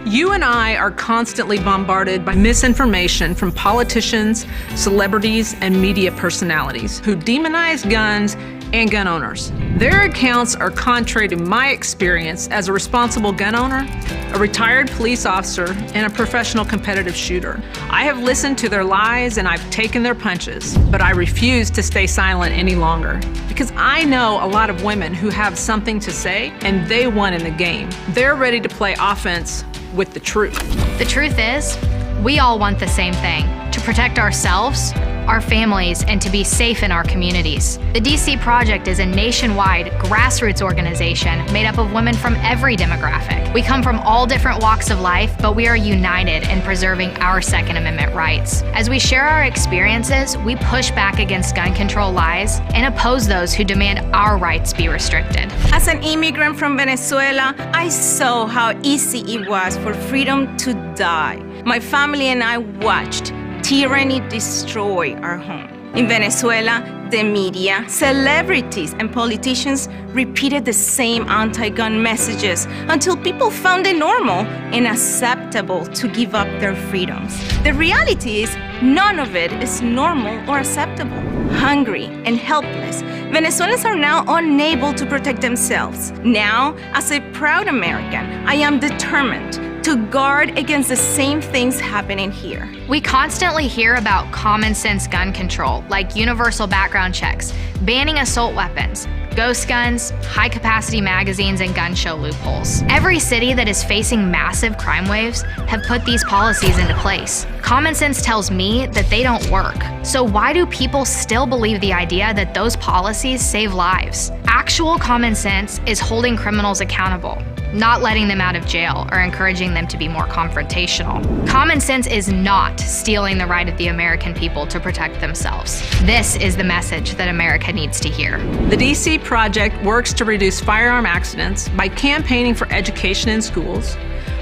You and I are constantly bombarded by misinformation from politicians, celebrities, and media personalities who demonize guns and gun owners. Their accounts are contrary to my experience as a responsible gun owner, a retired police officer, and a professional competitive shooter. I have listened to their lies and I've taken their punches, but I refuse to stay silent any longer because I know a lot of women who have something to say and they won in the game. They're ready to play offense with the truth. The truth is, we all want the same thing: to protect ourselves, our families, and to be safe in our communities. The DC Project is a nationwide grassroots organization made up of women from every demographic. We come from all different walks of life, but we are united in preserving our Second Amendment rights. As we share our experiences, we push back against gun control lies and oppose those who demand our rights be restricted. As an immigrant from Venezuela, I saw how easy it was for freedom to die. My family and I watched tyranny destroy our home. In Venezuela, the media, celebrities, and politicians repeated the same anti-gun messages until people found it normal and acceptable to give up their freedoms. The reality is, none of it is normal or acceptable. Hungry and helpless, Venezuelans are now unable to protect themselves. Now, as a proud American, I am determined to guard against the same things happening here. We constantly hear about common sense gun control, like universal background checks, banning assault weapons, ghost guns, high-capacity magazines, and gun show loopholes. Every city that is facing massive crime waves have put these policies into place. Common sense tells me that they don't work. So why do people still believe the idea that those policies save lives? Actual common sense is holding criminals accountable, not letting them out of jail or encouraging them to be more confrontational. Common sense is not stealing the right of the American people to protect themselves. This is the message that America needs to hear. The DC Project works to reduce firearm accidents by campaigning for education in schools.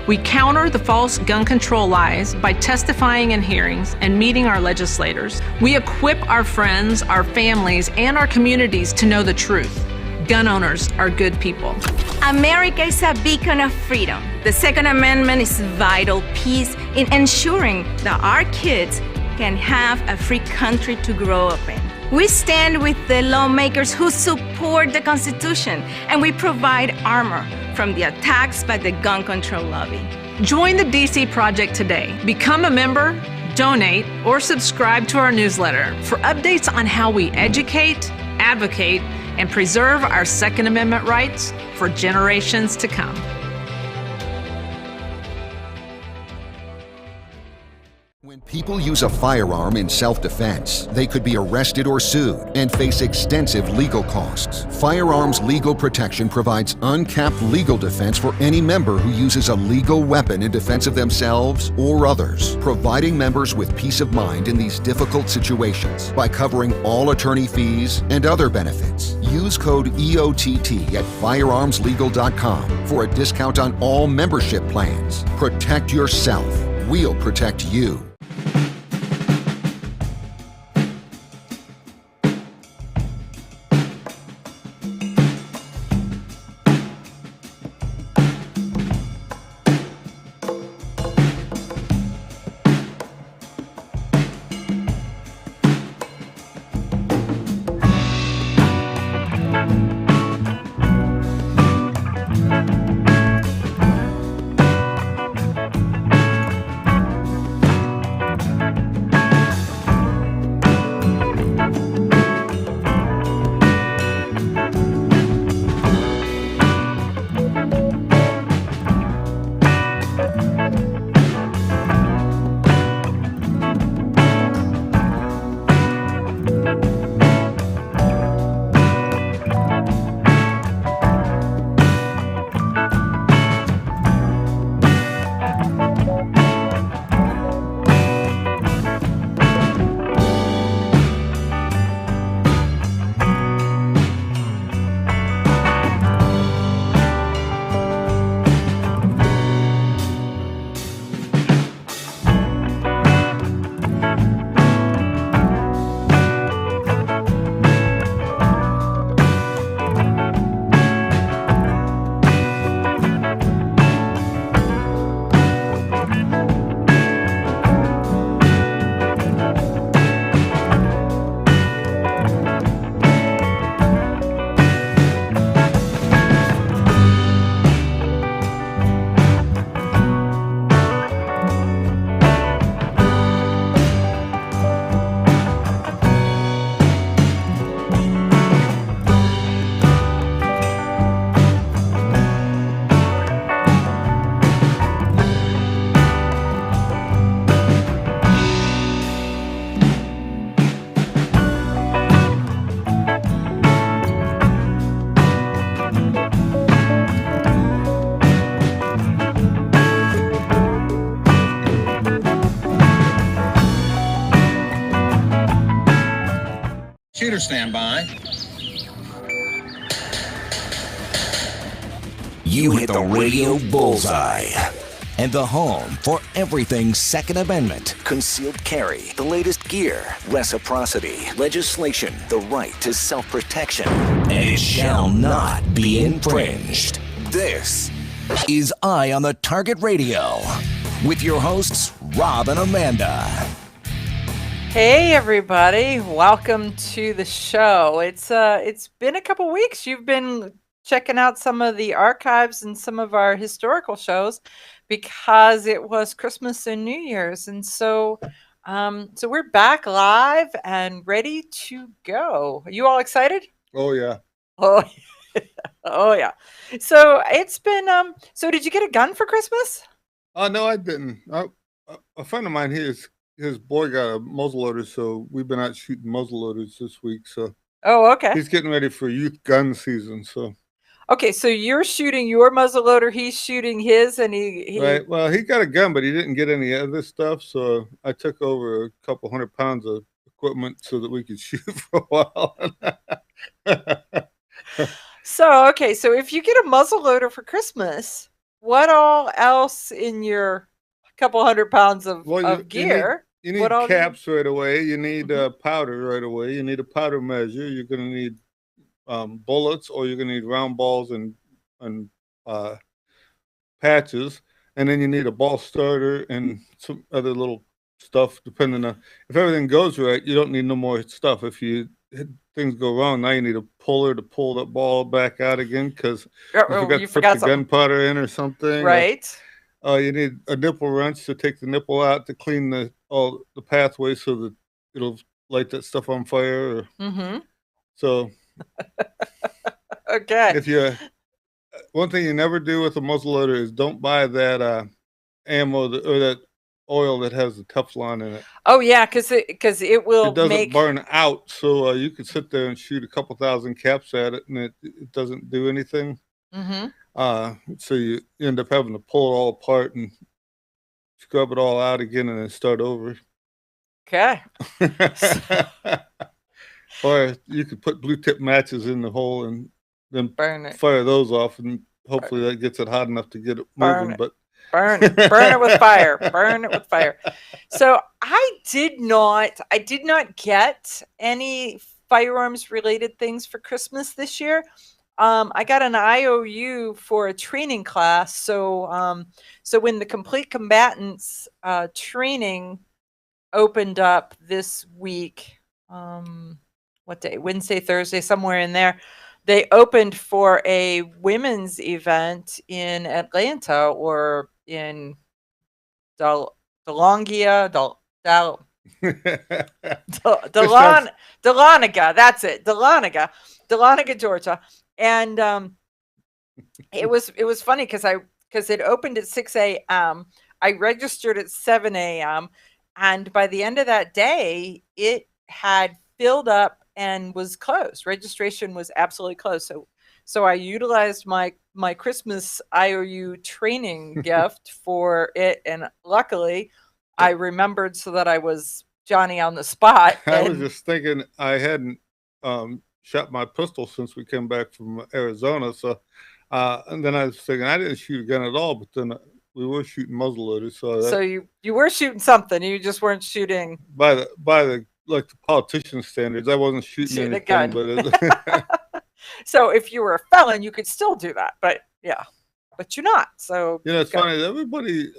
We counter the false gun control lies by testifying in hearings and meeting our legislators. We equip our friends, our families, and our communities to know the truth. Gun owners are good people. America is a beacon of freedom. The Second Amendment is a vital piece in ensuring that our kids can have a free country to grow up in. We stand with the lawmakers who support the Constitution, and we provide armor from the attacks by the gun control lobby. Join the DC Project today. Become a member, donate, or subscribe to our newsletter for updates on how we educate, advocate, and preserve our Second Amendment rights for generations to come. When people use a firearm in self-defense, they could be arrested or sued and face extensive legal costs. Firearms Legal Protection provides uncapped legal defense for any member who uses a legal weapon in defense of themselves or others, providing members with peace of mind in these difficult situations by covering all attorney fees and other benefits. Use code EOTT at firearmslegal.com for a discount on all membership plans. Protect yourself. We'll protect you. stand by. You hit the radio bullseye. And the home for everything Second Amendment, concealed carry, the latest gear, reciprocity, legislation, the right to self-protection, and it shall not be infringed. This is Eye on the Target Radio with your hosts, Rob and Amanda. Hey everybody, welcome to the show. It's been a couple weeks. You've been checking out some of the archives and some of our historical shows because it was Christmas and New Year's, and so we're back live and ready to go. Are you all excited? Oh yeah. Oh, oh yeah. So it's been So did you get a gun for Christmas? Oh no, I didn't. A friend of mine, his boy got a muzzleloader, so we've been out shooting muzzleloaders this week. So okay. He's getting ready for youth gun season. So okay, so you're shooting your muzzleloader, he's shooting his, and he right. Well, he got a gun, but he didn't get any other stuff. So I took over a couple 100 pounds of equipment so that we could shoot for a while. So if you get a muzzleloader for Christmas, what all else in your couple 100 pounds of gear? You need caps right away. You need powder right away. You need a powder measure. You're going to need bullets, or you're going to need round balls and patches, and then you need a ball starter and some other little stuff. Depending on if everything goes right, you don't need no more stuff. If things go wrong, now you need a puller to pull that ball back out again because you forgot to put the gunpowder in or something. Right. You need a nipple wrench to take the nipple out to clean all the pathway so that it'll light that stuff on fire. So, okay. One thing you never do with a muzzleloader is don't buy that ammo or that oil that has the Teflon in it. Oh yeah, because it will. It doesn't burn out, so you could sit there and shoot a couple thousand caps at it, and it doesn't do anything. So you end up having to pull it all apart and scrub it all out again, and then start over. Okay. Or you could put blue tip matches in the hole and then fire those off, and hopefully that gets it hot enough to get it moving. But burn it with fire. Burn it with fire. So I did not get any firearms related things for Christmas this year. I got an IOU for a training class. So when the Complete Combatants training opened up this week, what day? Wednesday, Thursday, somewhere in there. They opened for a women's event in Atlanta or in Dahlonega. That's it. Dahlonega, Georgia. And it was funny because it opened at 6 a.m. I registered at 7 a.m. and by the end of that day, it had filled up and was closed. Registration was absolutely closed. So I utilized my Christmas IOU training gift for it, and luckily I remembered so that I was Johnny on the spot. I was just thinking I hadn't shot my pistol since we came back from Arizona. So and then I was thinking I didn't shoot a gun at all, but then we were shooting muzzleloaders. So you were shooting something. You just weren't shooting by the like the politician standards. I wasn't shooting anything, but so if you were a felon, you could still do that. But you're not. So it's funny.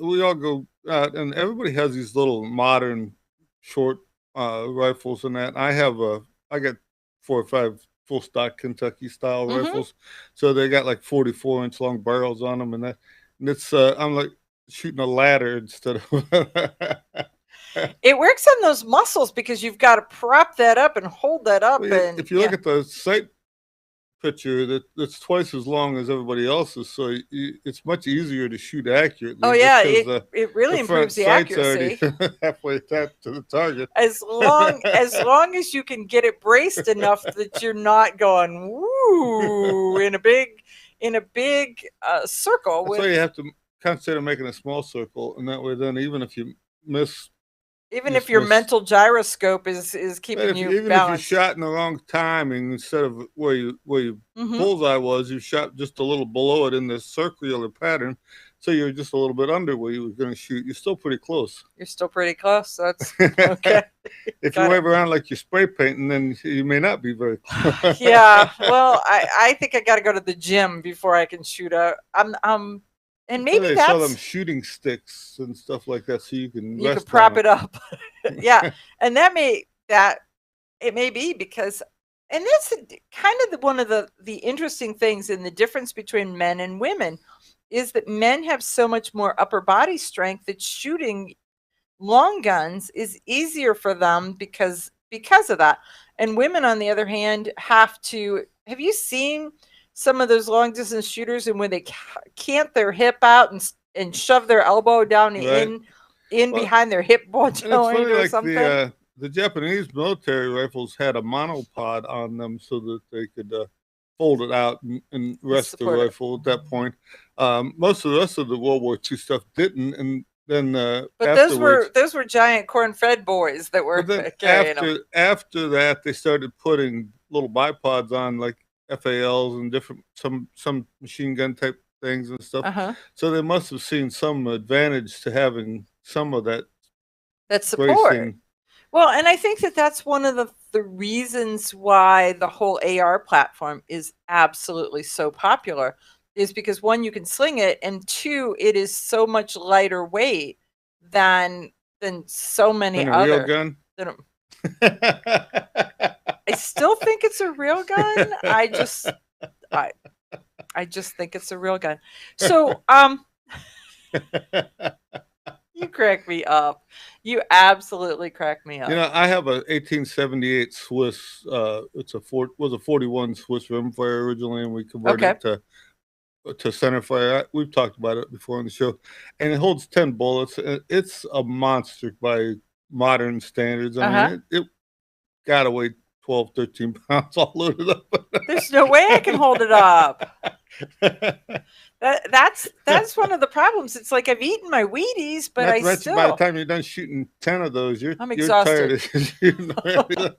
We all go out, and everybody has these little modern short rifles and that. I got 4 or 5 full stock Kentucky style rifles, so they got like 44-inch long barrels on them, and it's I'm like shooting a ladder instead of. It works on those muscles because you've got to prop that up and hold that up. Well, and if you look at the sight picture, that's twice as long as everybody else's, so it's much easier to shoot accurately. Oh yeah, it really improves the accuracy. Halfway attached to the target. As long as you can get it braced enough that you're not going woo in a big circle. So you have to consider making a small circle, and that way, then even if you miss Even just if your miss. mental gyroscope is But keeping you even if you balanced. shot in the wrong timing, instead of where you Mhm. bullseye was, you shot just a little below it in this circular pattern, so you're just a little bit under where you were going to shoot. You're still pretty close. You're still pretty close. That's okay. If you Got it. wave around like you're spray painting, then you may not be very close. Yeah. Well, I think I got to go to the gym before I can shoot a. And That's why maybe they sell them that's shooting sticks and stuff like that, so you can you rest could prop on it up. Yeah, and that it may be because, and that's kind of one of the interesting things in the difference between men and women is that men have so much more upper body strength that shooting long guns is easier for them because of that. And women, on the other hand, have you seen some of those long distance shooters, and when they cant their hip out and shove their elbow down Right. in Well, behind their hip and it's joint funny, or like something? the Japanese military rifles had a monopod on them so that they could fold it out and rest the Support it. rifle at that point. Most of the rest of the World War II stuff didn't, and then But afterwards, those were giant corn-fed boys that were but then carrying them. after that, they started putting little bipods on, like FALs and different some machine gun type things and stuff. Uh-huh. So they must have seen some advantage to having some of that That support. bracing. Well, and I think that that's one of the reasons why the whole AR platform is absolutely so popular is because one, you can sling it, and two, it is so much lighter weight than so many And a real other. gun. I still think it's a real gun. I just think it's a real gun. So, you crack me up. You absolutely crack me up. You know, I have a 1878 Swiss. Was a 41 Swiss rimfire originally, and we converted it to centerfire. We've talked about it before on the show, and it holds 10 bullets. It's a monster by modern standards. I mean, it gotta weigh 12, 13 pounds all loaded up. There's no way I can hold it up. That's one of the problems. It's like I've eaten my Wheaties, but By the time you're done shooting 10 of those, I'm you're tired exhausted. of shooting.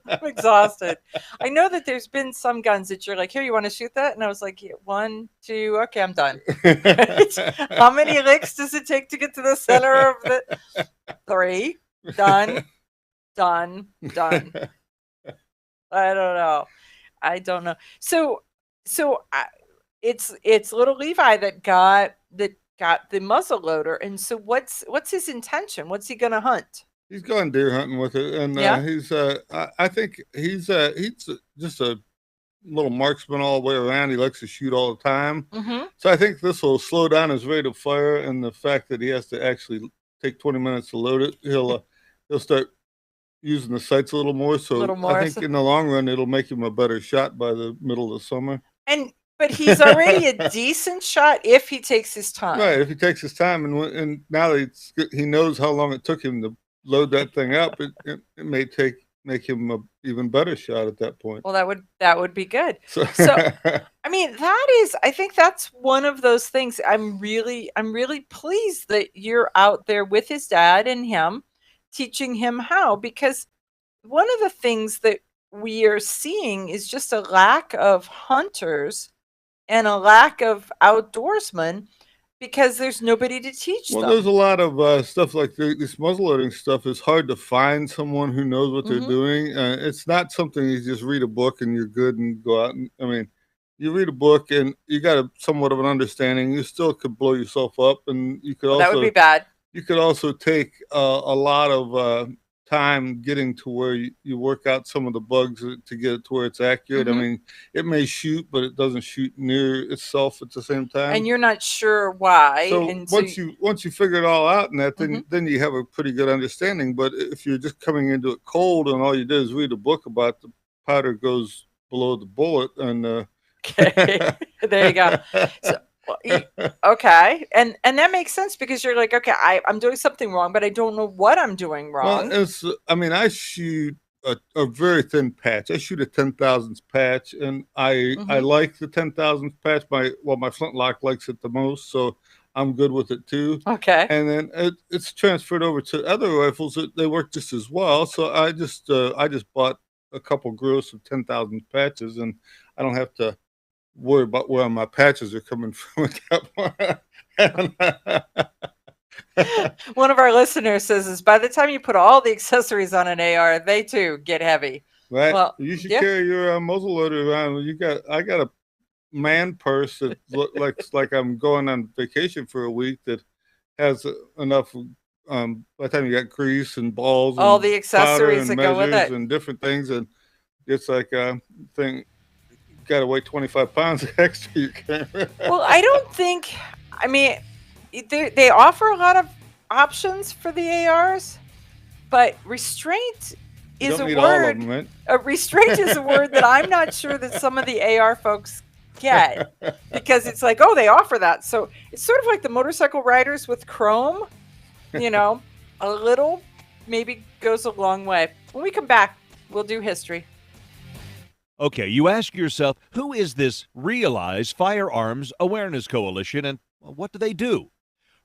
I'm exhausted. I know that there's been some guns that you're like, here, you want to shoot that? And I was like, yeah, 1, 2, okay, I'm done. How many licks does it take to get to the center of the 3? Done. I don't know. So it's little Levi that got the muzzle loader. And so what's his intention? What's he gonna hunt? He's going deer hunting with it, and Yeah? I think he's just a little marksman all the way around. He likes to shoot all the time. Mm-hmm. So I think this will slow down his rate of fire, and the fact that he has to actually take 20 minutes to load it, he'll start using the sights a little more. So I think in the long run, it'll make him a better shot by the middle of the summer. But he's already a decent shot if he takes his time. Right, if he takes his time, and now that he knows how long it took him to load that thing up, it may make him a even better shot at that point. Well, that would be good. So I mean, I think that's one of those things. I'm really pleased that you're out there with his dad and him, teaching him how, because one of the things that we are seeing is just a lack of hunters and a lack of outdoorsmen because there's nobody to teach them. Well, there's a lot of stuff like this muzzleloading stuff. It's hard to find someone who knows what they're doing. It's not something you just read a book and you're good and go out. I mean, you read a book and you got somewhat of an understanding. You still could blow yourself up, and you could that would be bad. You could also take a lot of time getting to where you work out some of the bugs to get it to where it's accurate. I mean, it may shoot, but it doesn't shoot near itself at the same time. And you're not sure why. So and once you figure it all out and that, then you have a pretty good understanding. But if you're just coming into it cold and all you did is read a book about the powder goes below the bullet, and okay, there you go. So, okay, and that makes sense because you're like, okay, I'm doing something wrong, but I don't know what I'm doing wrong. Well, I shoot a very thin patch. I shoot a 10,000th patch, and I like the 10,000th patch. My flintlock likes it the most, so I'm good with it too. Okay. And then it's transferred over to other rifles that they work just as well. So I just bought a couple gross of 10,000 patches, and I don't have to worry about where my patches are coming from at that point. One of our listeners says is by the time you put all the accessories on an AR, they too get heavy. Right. Well, You should yeah. carry your muzzle loader around. I got a man purse that looks like I'm going on vacation for a week that has enough. By the time you got grease and balls, All and the accessories powder and that go with measures it. and different things, and it's like a thing. Got to weigh 25 pounds extra. You can't. Well, I don't think. I mean, they offer a lot of options for the ARs, but restraint You is don't a need all of word. them, right? Restraint is a word that I'm not sure that some of the AR folks get, because it's like, oh, they offer that. So it's sort of like the motorcycle riders with chrome, a little maybe goes a long way. When we come back, we'll do history. Okay, you ask yourself, who is this Realize Firearms Awareness Coalition, and what do they do?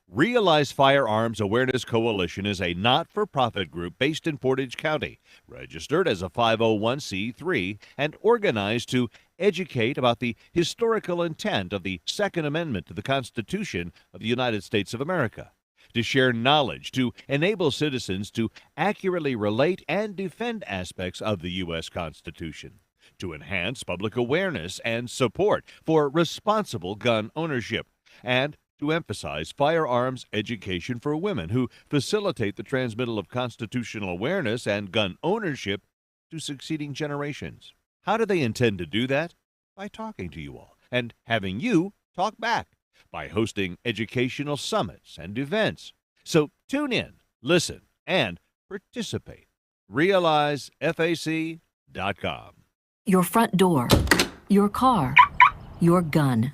Realize Firearms Awareness Coalition is a not-for-profit group based in Portage County, registered as a 501c3, and organized to educate about the historical intent of the Second Amendment to the Constitution of the United States of America, to share knowledge, to enable citizens to accurately relate and defend aspects of the U.S. Constitution, to enhance public awareness and support for responsible gun ownership, and to emphasize firearms education for women who facilitate the transmittal of constitutional awareness and gun ownership to succeeding generations. How do they intend to do that? By talking to you all and having you talk back, by hosting educational summits and events. So tune in, listen, and participate. RealizeFAC.com. Your front door, your car, your gun.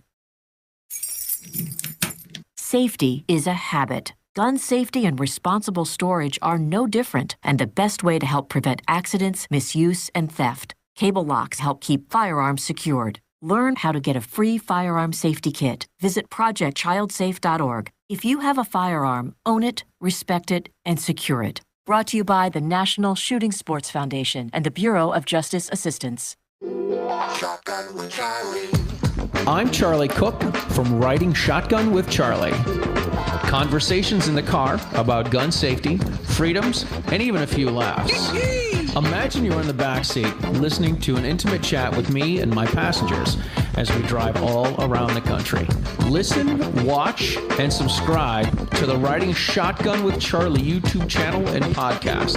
Safety is a habit. Gun safety and responsible storage are no different, and the best way to help prevent accidents, misuse, and theft. Cable locks help keep firearms secured. Learn how to get a free firearm safety kit. Visit projectchildsafe.org. If you have a firearm, own it, respect it, and secure it. Brought to you by the National Shooting Sports Foundation and the Bureau of Justice Assistance. Shotgun with Charlie. I'm Charlie Cook from Riding Shotgun with Charlie. Conversations in the car about gun safety, freedoms, and even a few laughs. Imagine you're in the back seat listening to an intimate chat with me and my passengers as we drive all around the country. Listen, watch, and subscribe to the Riding Shotgun with Charlie YouTube channel and podcast.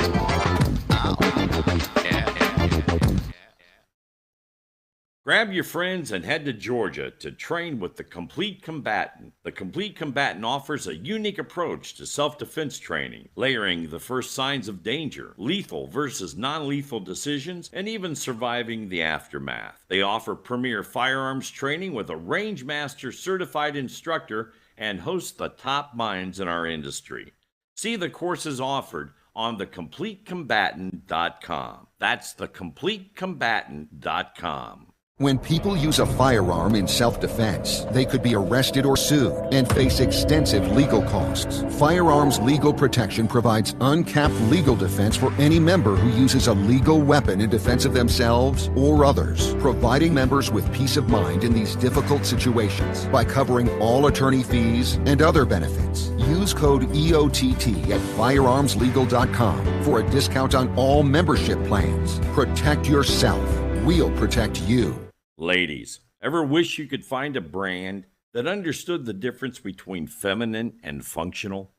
Grab your friends and head to Georgia to train with the Complete Combatant. The Complete Combatant offers a unique approach to self-defense training, layering the first signs of danger, lethal versus non-lethal decisions, and even surviving the aftermath. They offer premier firearms training with a range master certified instructor and host the top minds in our industry. See the courses offered on thecompletecombatant.com. That's thecompletecombatant.com. When people use a firearm in self-defense, they could be arrested or sued and face extensive legal costs. Firearms Legal Protection provides uncapped legal defense for any member who uses a legal weapon in defense of themselves or others, providing members with peace of mind in these difficult situations by covering all attorney fees and other benefits. Use code EOTT at firearmslegal.com for a discount on all membership plans. Protect yourself. We'll protect you. Ladies, ever wish you could find a brand that understood the difference between feminine and functional?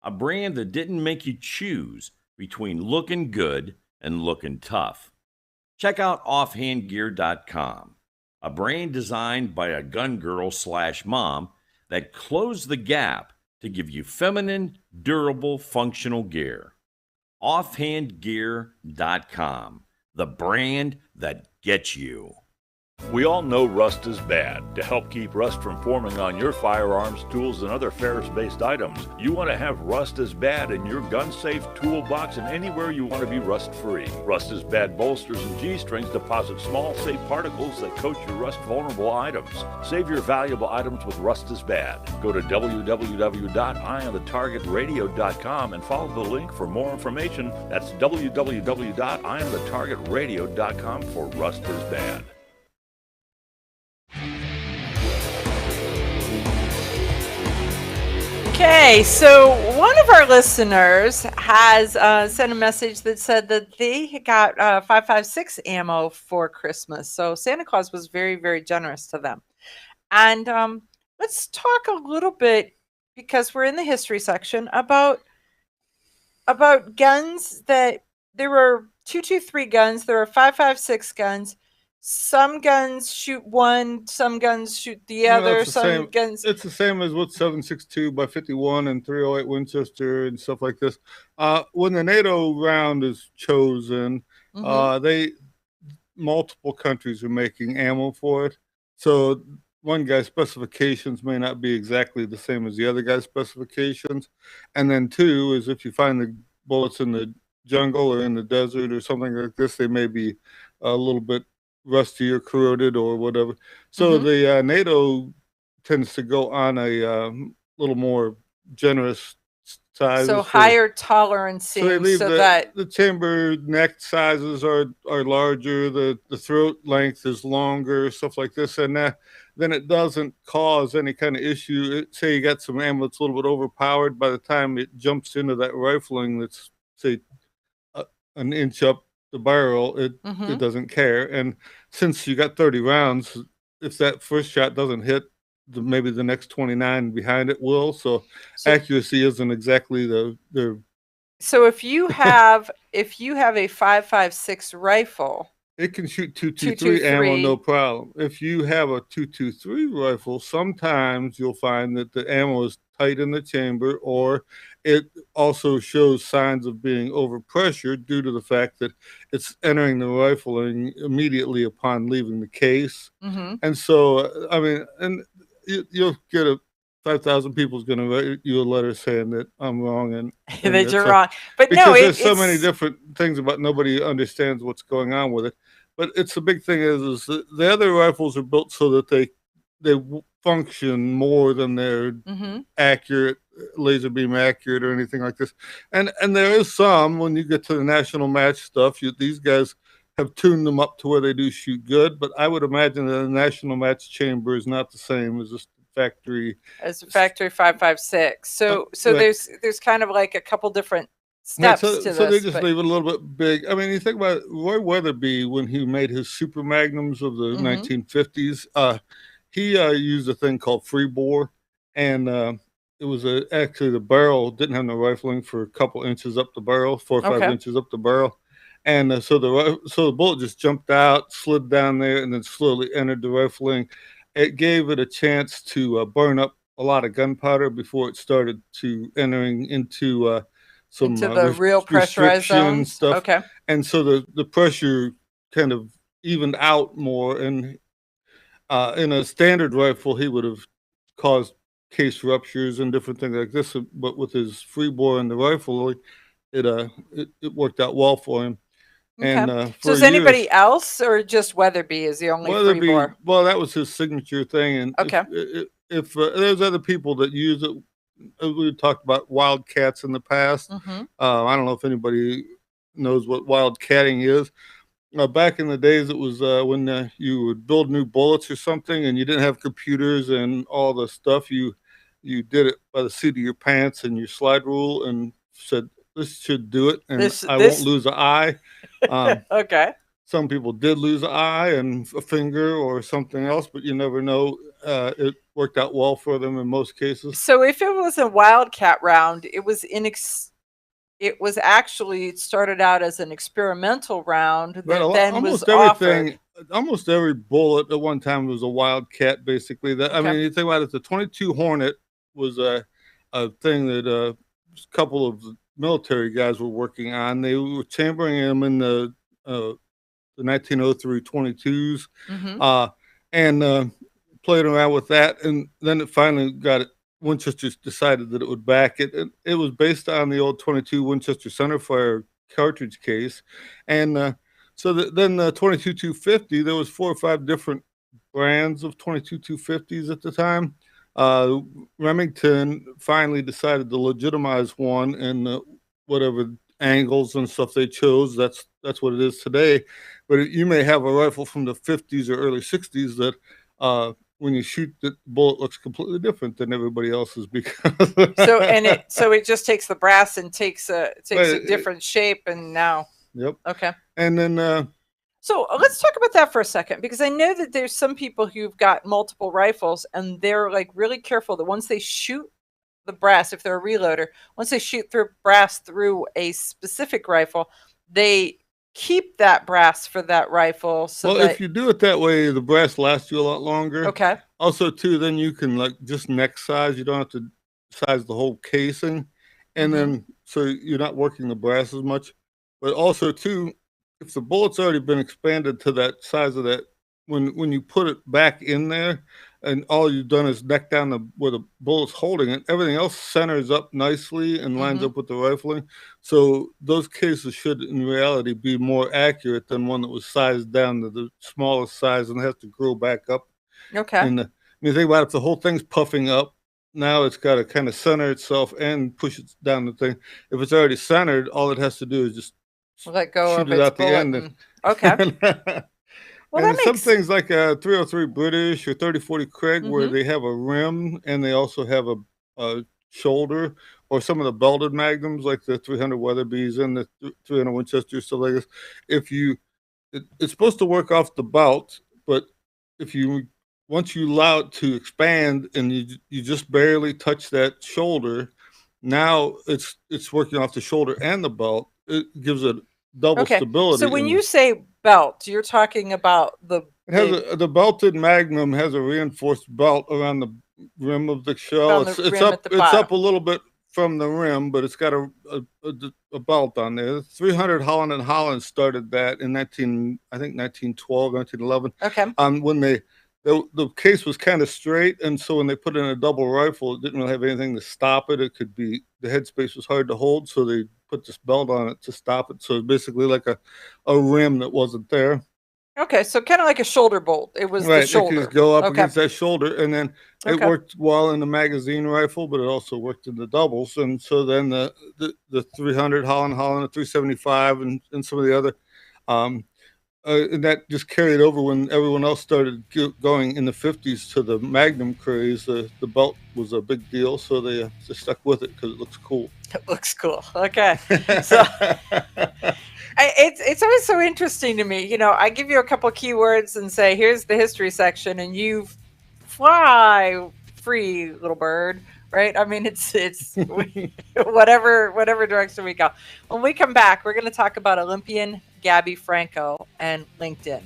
A brand that didn't make you choose between looking good and looking tough? Check out offhandgear.com, a brand designed by a gun girl / mom that closed the gap to give you feminine, durable, functional gear. Offhandgear.com, the brand that gets you. We all know rust is bad. To help keep rust from forming on your firearms, tools, and other ferrous-based items, you want to have Rust is Bad in your gun-safe toolbox and anywhere you want to be rust-free. Rust is Bad bolsters and G-strings deposit small, safe particles that coat your rust-vulnerable items. Save your valuable items with Rust is Bad. Go to www.eyeonthetargetradio.com and follow the link for more information. That's www.eyeonthetargetradio.com for Rust is Bad. Okay, so one of our listeners has sent a message that said that they got 5.56 ammo for Christmas. So Santa Claus was very, very generous to them. And let's talk a little bit, because we're in the history section, about guns. That there were 223 guns, there were 5.56 guns. Some guns shoot one, some guns shoot the other, That's the some same. guns. It's the same as with 7.62 by 51 and 308 Winchester and stuff like this. When the NATO round is chosen, they multiple countries are making ammo for it. So one guy's specifications may not be exactly the same as the other guy's specifications. And then two is if you find the bullets in the jungle or in the desert or something like this, they may be a little bit rusty or corroded or whatever. So the NATO tends to go on a little more generous sizes. So higher tolerancing, So they leave that the chamber neck sizes are larger, the throat length is longer, stuff like this, and then it doesn't cause any kind of issue. Say you got some ammo that's a little bit overpowered, by the time it jumps into that rifling that's, say, an inch up the barrel, it doesn't care. And since you got 30 rounds, if that first shot doesn't hit, maybe the next 29 behind it will. So accuracy isn't exactly the. So if you have a 5.56 rifle, it can shoot 223 ammo, no problem. If you have a 223 rifle, sometimes you'll find that the ammo is tight in the chamber, or it also shows signs of being overpressured due to the fact that it's entering the rifling immediately upon leaving the case. And so, I mean, and you'll get 5,000 people's going to write you a letter saying that I'm wrong and that you're wrong. But because no, there's so many different things about nobody understands what's going on with it. But it's a big thing is the other rifles are built so that they function more than they're accurate, laser beam accurate or anything like this. And there is some, when you get to the national match stuff, these guys have tuned them up to where they do shoot good. But I would imagine that the national match chamber is not the same as this factory. As a factory 5.56. So there's kind of like a couple different steps to this. So they just leave it a little bit big. I mean, you think about Roy Weatherby when he made his super magnums of the 1950s. He used a thing called free bore, and it was actually the barrel didn't have no rifling for a couple inches up the barrel, 4 or 5 inches up the barrel, and so the bullet just jumped out, slid down there, and then slowly entered the rifling. It gave it a chance to burn up a lot of gunpowder before it started to entering into some the real pressurized zones stuff. Okay. And so the pressure kind of evened out more. And in a standard rifle, he would have caused case ruptures and different things like this. But with his free bore in the rifle, it worked out well for him. Okay. And so is anybody else, or just Weatherby is the only free bore? Well, that was his signature thing. And okay. If there's other people that use it, we talked about wildcats in the past. I don't know if anybody knows what wildcatting is. Back in the days, it was when you would build new bullets or something, and you didn't have computers and all the stuff. You did it by the seat of your pants and your slide rule, and said, "This should do it," and I won't lose an eye. Okay. Some people did lose an eye and a finger or something else, but you never know. It worked out well for them in most cases. So if it was a wildcat round, it was actually started out as an experimental round that then was offered. Almost every bullet at one time was a wildcat, basically. I mean, you think about it, the 22 Hornet was a thing that a couple of military guys were working on. They were chambering them in the the 1903 22s, Mhm. and played around with that. And then it finally got it. Winchester decided that it would back it. It was based on the old 22 Winchester centerfire cartridge case, and then the 22 250. There was 4 or 5 different brands of 22 250s at the time. Uh, Remington finally decided to legitimize one, and whatever angles and stuff they chose, that's what it is today. But you may have a rifle from the 50s or early 60s that when you shoot, the bullet looks completely different than everybody else's because So it just takes the brass and takes a Right, different shape, and now Yep. okay. And then So let's talk about that for a second, because I know that there's some people who've got multiple rifles and they're like really careful that once they shoot the brass, if they're a reloader, once they shoot through brass through a specific rifle, they keep that brass for that rifle so well, that if you do it that way, the brass lasts you a lot longer. okay. Also, too, then you can like just neck size. You don't have to size the whole casing, and Mhm. then so you're not working the brass as much. But also, too, if the bullet's already been expanded to that size of that, when you put it back in there, and all you've done is neck down where the bullet's holding it, everything else centers up nicely and lines Mhm. up with the rifling. So those cases should, in reality, be more accurate than one that was sized down to the smallest size and has to grow back up. Okay. And when you think about it, if the whole thing's puffing up, now it's got to kind of center itself and push it down the thing. If it's already centered, all it has to do is just Let go shoot of it its out the bullet end. and okay. Well, And that then some makes things like a 303 British or 3040 Craig, where Mhm. they have a rim and they also have a shoulder, or some of the belted magnums like the 300 Weatherbees and the 300 Winchester, stuff like this. If you, it's supposed to work off the belt, but if you once you allow it to expand and you just barely touch that shoulder, now it's working off the shoulder and the belt. It gives it double Okay. So stability, when and you say belt, you're talking about it has the the belted Magnum has a reinforced belt around the rim of the shell. on the rim at the It's bottom. up a little bit from the rim, but it's got a belt on there. 300 Holland and Holland started that in 1912, 1911. Okay. When the case was kind of straight, and so when they put in a double rifle, it didn't really have anything to stop it. It could be the headspace was hard to hold, so they put this belt on it to stop it. So it's basically like a rim that wasn't there. Okay, so kind of like a shoulder bolt. It was the Right, it could just shoulder. go up Okay. against that shoulder, and then it Okay. worked well in the magazine rifle, but it also worked in the doubles. And so then the 300 Holland, the 375, and some of the other, um, and that just carried over when everyone else started going in the 50s to the Magnum craze. The belt was a big deal, so they just stuck with it because it looks cool. It looks cool. Okay. So it's always so interesting to me. You know, I give you a couple keywords and say, here's the history section, and you fly free, little bird. Right? I mean, it's whatever direction we go. When we come back, we're going to talk about Olympian Gabby Franco and LinkedIn.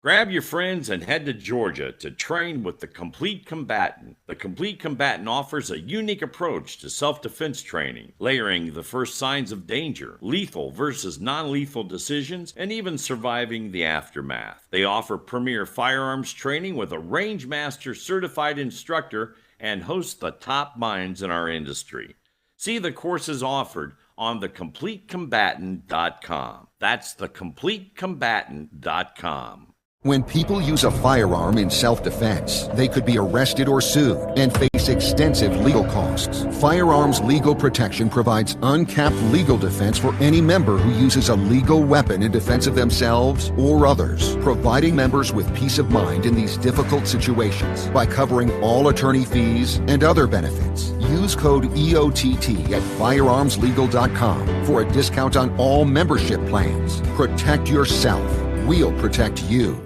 Grab your friends and head to Georgia to train with the Complete Combatant. The Complete Combatant offers a unique approach to self-defense training, layering the first signs of danger, lethal versus non-lethal decisions, and even surviving the aftermath. They offer premier firearms training with a range master certified instructor and host the top minds in our industry. See the courses offered on thecompletecombatant.com. That's thecompletecombatant.com. When people use a firearm in self-defense, they could be arrested or sued and face extensive legal costs. Firearms Legal Protection provides uncapped legal defense for any member who uses a legal weapon in defense of themselves or others, providing members with peace of mind in these difficult situations by covering all attorney fees and other benefits. Use code EOTT at firearmslegal.com for a discount on all membership plans. Protect yourself. We'll protect you.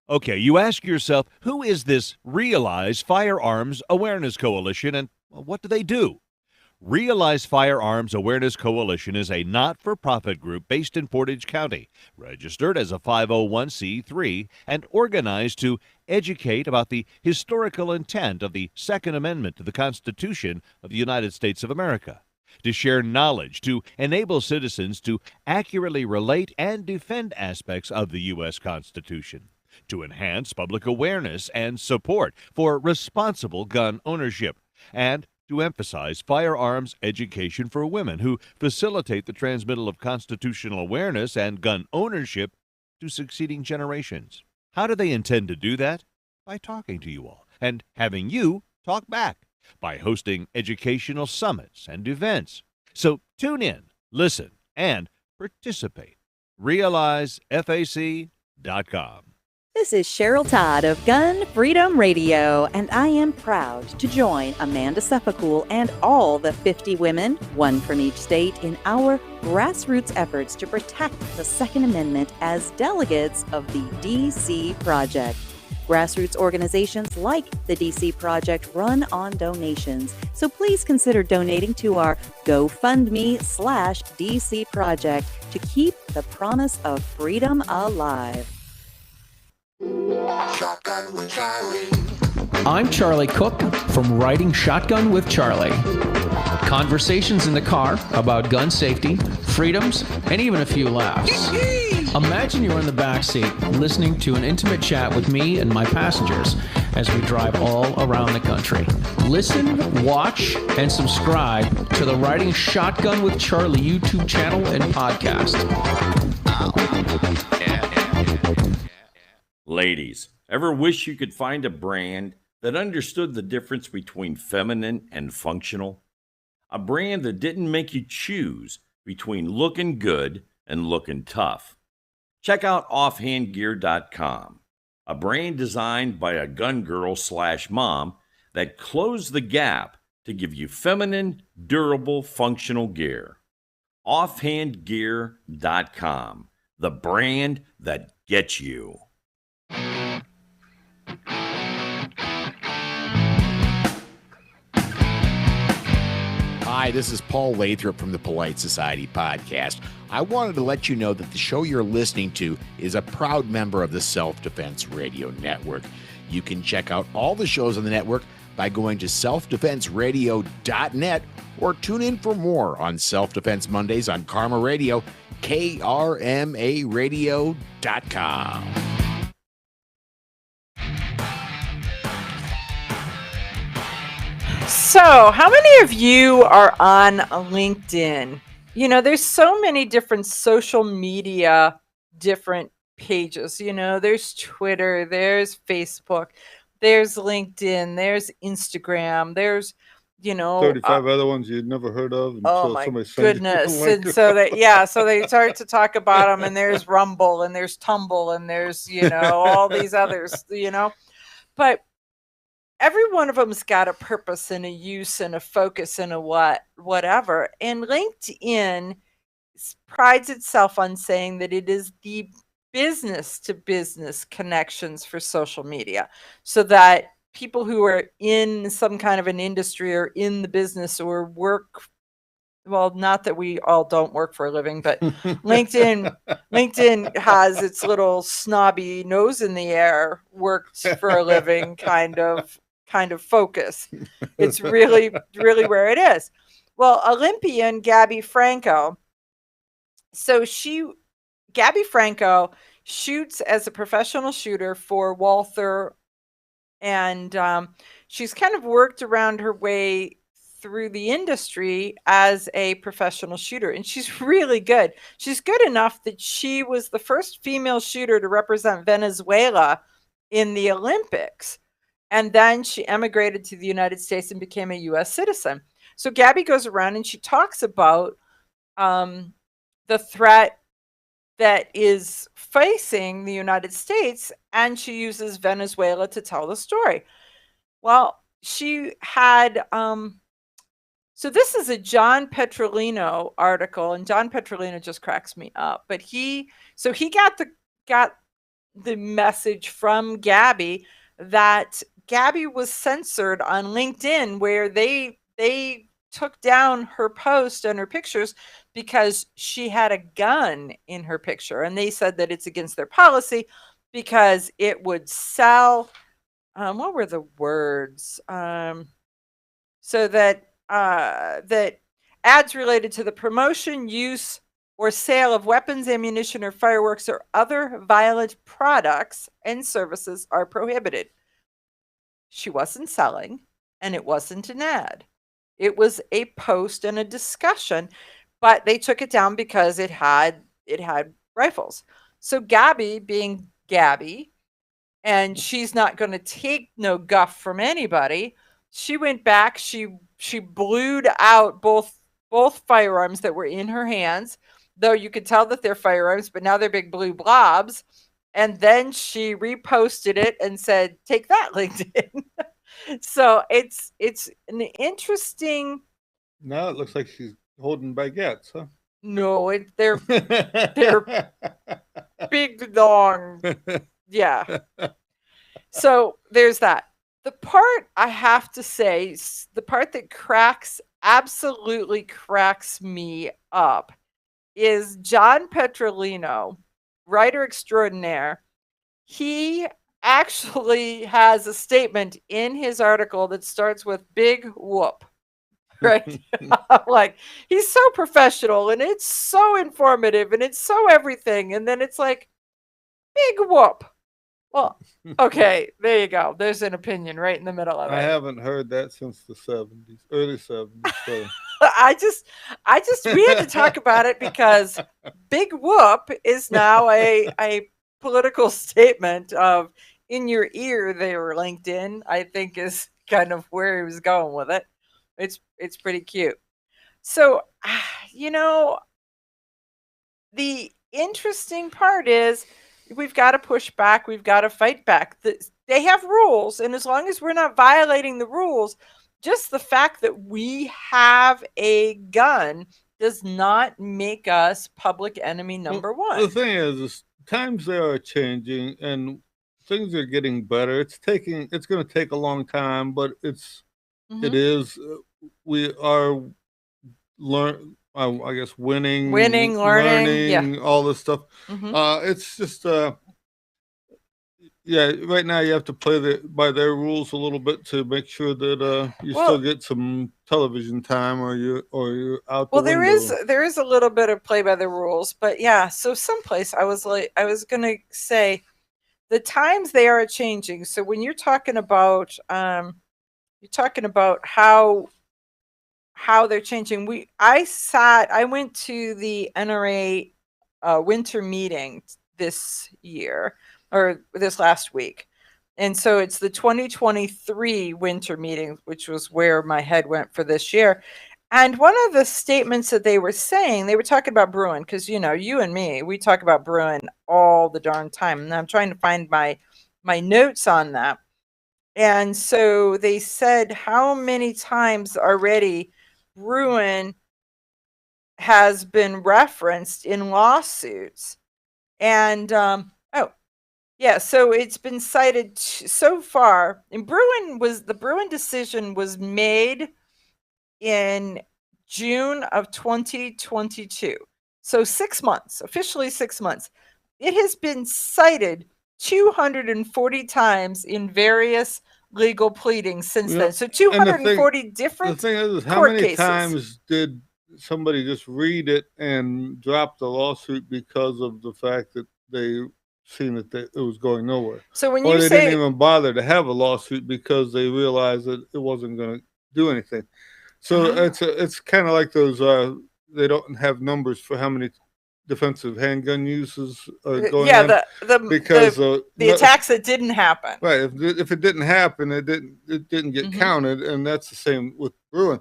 Okay, you ask yourself, who is this Realize Firearms Awareness Coalition, and what do they do? Realize Firearms Awareness Coalition is a not-for-profit group based in Portage County, registered as a 501c3, and organized to educate about the historical intent of the Second Amendment to the Constitution of the United States of America. to share knowledge, to enable citizens to accurately relate and defend aspects of the U.S. Constitution, to enhance public awareness and support for responsible gun ownership, and to emphasize firearms education for women who facilitate the transmittal of constitutional awareness and gun ownership to succeeding generations. How do they intend to do that? By talking to you all and having you talk back, by hosting educational summits and events. So tune in, listen, and participate. RealizeFAC.com. This is Cheryl Todd of Gun Freedom Radio, and I am proud to join Amanda Seffacool and all the 50 women, one from each state, in our grassroots efforts to protect the Second Amendment as delegates of the DC Project. Grassroots organizations like the DC Project run on donations, so please consider donating to our GoFundMe/DC Project to keep the promise of freedom alive. Shotgun with Charlie. I'm Charlie Cook from Riding Shotgun with Charlie. Conversations in the car about gun safety, freedoms, and even a few laughs. Imagine you're in the back seat listening to an intimate chat with me and my passengers as we drive all around the country. Listen, watch, and subscribe to the Riding Shotgun with Charlie YouTube channel and podcast. Ladies, ever wish you could find a brand that understood the difference between feminine and functional? A brand that didn't make you choose between looking good and looking tough. Check out offhandgear.com, a brand designed by a gun girl/mom that closed the gap to give you feminine, durable, functional gear. Offhandgear.com, the brand that gets you. Hi, this is Paul Lathrop from the Polite Society podcast. I wanted to let you know that the show you're listening to is a proud member of the Self-Defense Radio Network. You can check out all the shows on the network by going to selfdefenseradio.net or tune in for more on Self-Defense Mondays on Karma Radio, krmaradio.com. So, how many of you are on LinkedIn? You know, there's so many different social media, different pages. You know, there's Twitter, there's Facebook, there's LinkedIn, there's Instagram, there's, 35 other ones you'd never heard of. Oh my goodness. And so they start to talk about them, and there's Rumble, and there's Tumble, and there's, all these others, but every one of them's got a purpose and a use and a focus and a whatever. And LinkedIn prides itself on saying that it is the business to business connections for social media, so that people who are in some kind of an industry or in the business or work, well, not that we all don't work for a living, but LinkedIn has its little snobby nose in the air, worked for a living kind of focus. It's really, really where it is. Well, Olympian Gabby Franco. So Gabby Franco shoots as a professional shooter for Walther, and she's kind of worked around her way through the industry as a professional shooter, and she's really good. She's good enough that she was the first female shooter to represent Venezuela in the Olympics. And then she emigrated to the United States and became a U.S. citizen. So Gabby goes around and she talks about the threat that is facing the United States, and she uses Venezuela to tell the story. Well, she had, so this is a John Petrolino article, and John Petrolino just cracks me up. But he got the message from Gabby that Gabby was censored on LinkedIn, where they took down her post and her pictures because she had a gun in her picture, and they said that it's against their policy because it would sell. What were the words? So that ads related to the promotion, use, or sale of weapons, ammunition, or fireworks or other violent products and services are prohibited. She wasn't selling, and it wasn't an ad. It was a post and a discussion, but they took it down because it had rifles. So Gabby, being Gabby, and she's not going to take no guff from anybody. She went back. She blued out both firearms that were in her hands, though you could tell that they're firearms, but now they're big blue blobs. And then she reposted it and said, "Take that, LinkedIn." So it's an interesting. Now it looks like she's holding baguettes, huh? No, they're big long. Yeah. So there's that. The part I have to say, the part that absolutely cracks me up is John Petrolino, writer extraordinaire. He actually has a statement in his article that starts with "big whoop." Right? Like, he's so professional and it's so informative and it's so everything. And then it's like, "big whoop." Well, okay, there you go. There's an opinion right in the middle of I it. haven't heard that since the 70s, early 70s. So. I just, we had to talk about it because "big whoop" is now a political statement of "in your ear" there, LinkedIn, I think is kind of where he was going with it. It's pretty cute. So, you know, the interesting part is we've got to push back. We've got to fight back. They have rules. And as long as we're not violating the rules, just the fact that we have a gun does not make us public enemy number one. The thing is times they are changing and things are getting better. It's going to take a long time, but it is. We are I guess winning, learning, all this stuff. Mhm. It's just yeah. Right now, you have to play by their rules a little bit to make sure that you still get some television time, or you're out. Well, the window. there is a little bit of play by the rules, but yeah. So someplace I was gonna say, the times they are changing. So when you're talking about how they're changing. I went to the NRA winter meeting this year, or this last week. And so it's the 2023 winter meeting, which was where my head went for this year. And one of the statements that they were saying, they were talking about Bruin, because you and me, we talk about Bruin all the darn time. And I'm trying to find my notes on that. And so they said how many times already Bruin has been referenced in lawsuits. And so it's been cited so far. And the Bruin decision was made in June of 2022. So 6 months, officially 6 months. It has been cited 240 times in various legal pleadings since then. So 240 different The thing is, how court many cases. times did somebody just read it and drop the lawsuit because of the fact that they seen that it was going nowhere? So when or you they say didn't even bother to have a lawsuit because they realized that it wasn't going to do anything. So it's kind of like those. They don't have numbers for how many defensive handgun uses are going on. Because the attacks that didn't happen. Right. If it didn't happen, it didn't get counted, and that's the same with Bruin.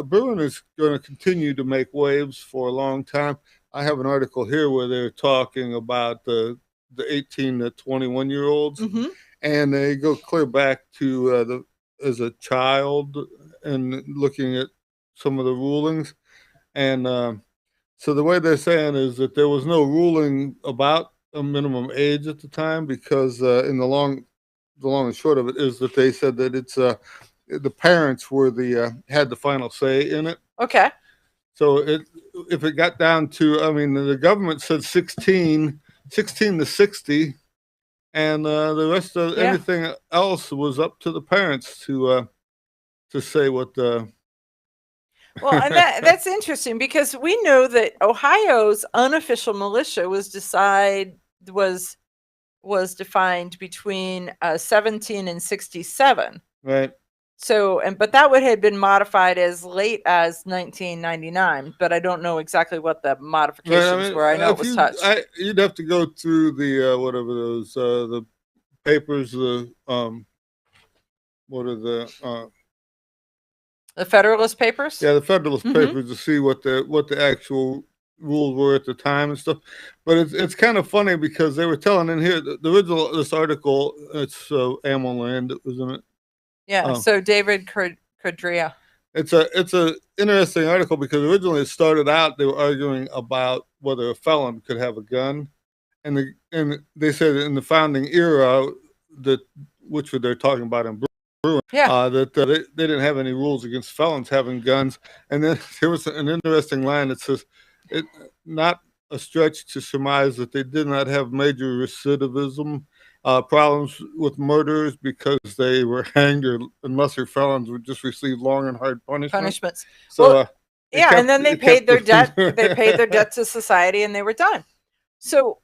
Bruin is going to continue to make waves for a long time. I have an article here where they're talking about the 18 to 21-year-olds, and they go clear back to as a child and looking at some of the rulings. And so the way they're saying is that there was no ruling about a minimum age at the time, because in the long and short of it is that they said that it's the parents were had the final say in it. Okay. So if it got down to, I mean, the government said 16 to 60, and the rest of anything else was up to the parents to say what. Well, and that's interesting because we know that Ohio's unofficial militia was defined between 17 and 67. Right. So, but that would have been modified as late as 1999, but I don't know exactly what the modifications were. I know it was touched. You'd have to go through the whatever those the papers, the what are the Federalist Papers? Yeah, the Federalist Papers to see what the actual rules were at the time and stuff. But it's kind of funny because they were telling in here the original this article. It's Ammo Land, wasn't it? Yeah. So David Cordrea. It's a interesting article because originally it started out they were arguing about whether a felon could have a gun, and they said in the founding era which they're talking about in Bruin, that they didn't have any rules against felons having guns. And then there was an interesting line that says, "It not a stretch to surmise that they did not have major recidivism problems with murderers because they were hanged or lesser felons would just receive long and hard punishments." So, and then they paid their debt. They paid their debt to society, and they were done. So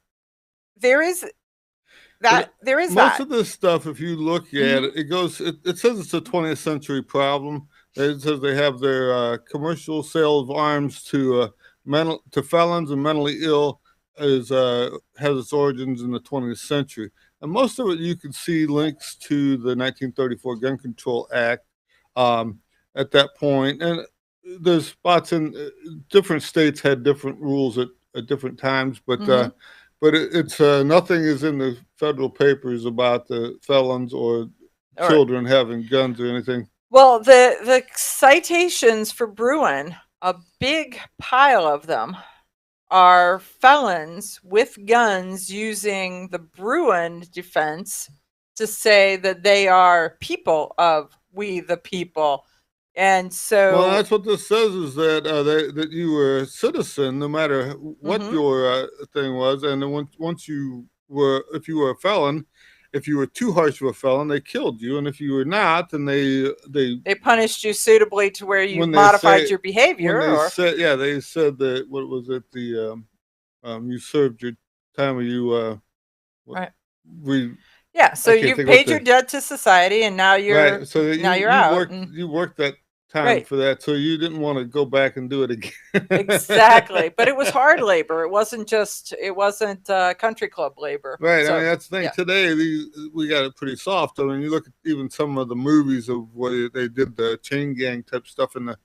there is that. Most of this stuff, if you look at it, it says it's a 20th century problem. It says they have their commercial sale of arms to felons and mentally ill has its origins in the 20th century. And most of it you can see links to the 1934 Gun Control Act at that point. And there's spots in different states had different rules at different times, but it's nothing is in the federal papers about the felons or children having guns or anything. Well, the citations for Bruin, a big pile of them, are felons with guns using the Bruin defense to say that they are people of we the people. And so, well, that's what this says is that that you were a citizen, no matter what your thing was, and then once you were, if you were a felon, if you were too harsh of a felon, they killed you, and if you were not, then they punished you suitably to where you modified your behavior. They said that what was it you served your time or you right. So you paid your debt to society, and now you're right. So you're out. You worked that time for that, so you didn't want to go back and do it again. Exactly, but it was hard labor. It wasn't country club labor. Right. So, I mean, that's the thing. Yeah. Today, we got it pretty soft. I mean, you look at even some of the movies of where they did the chain gang type stuff in the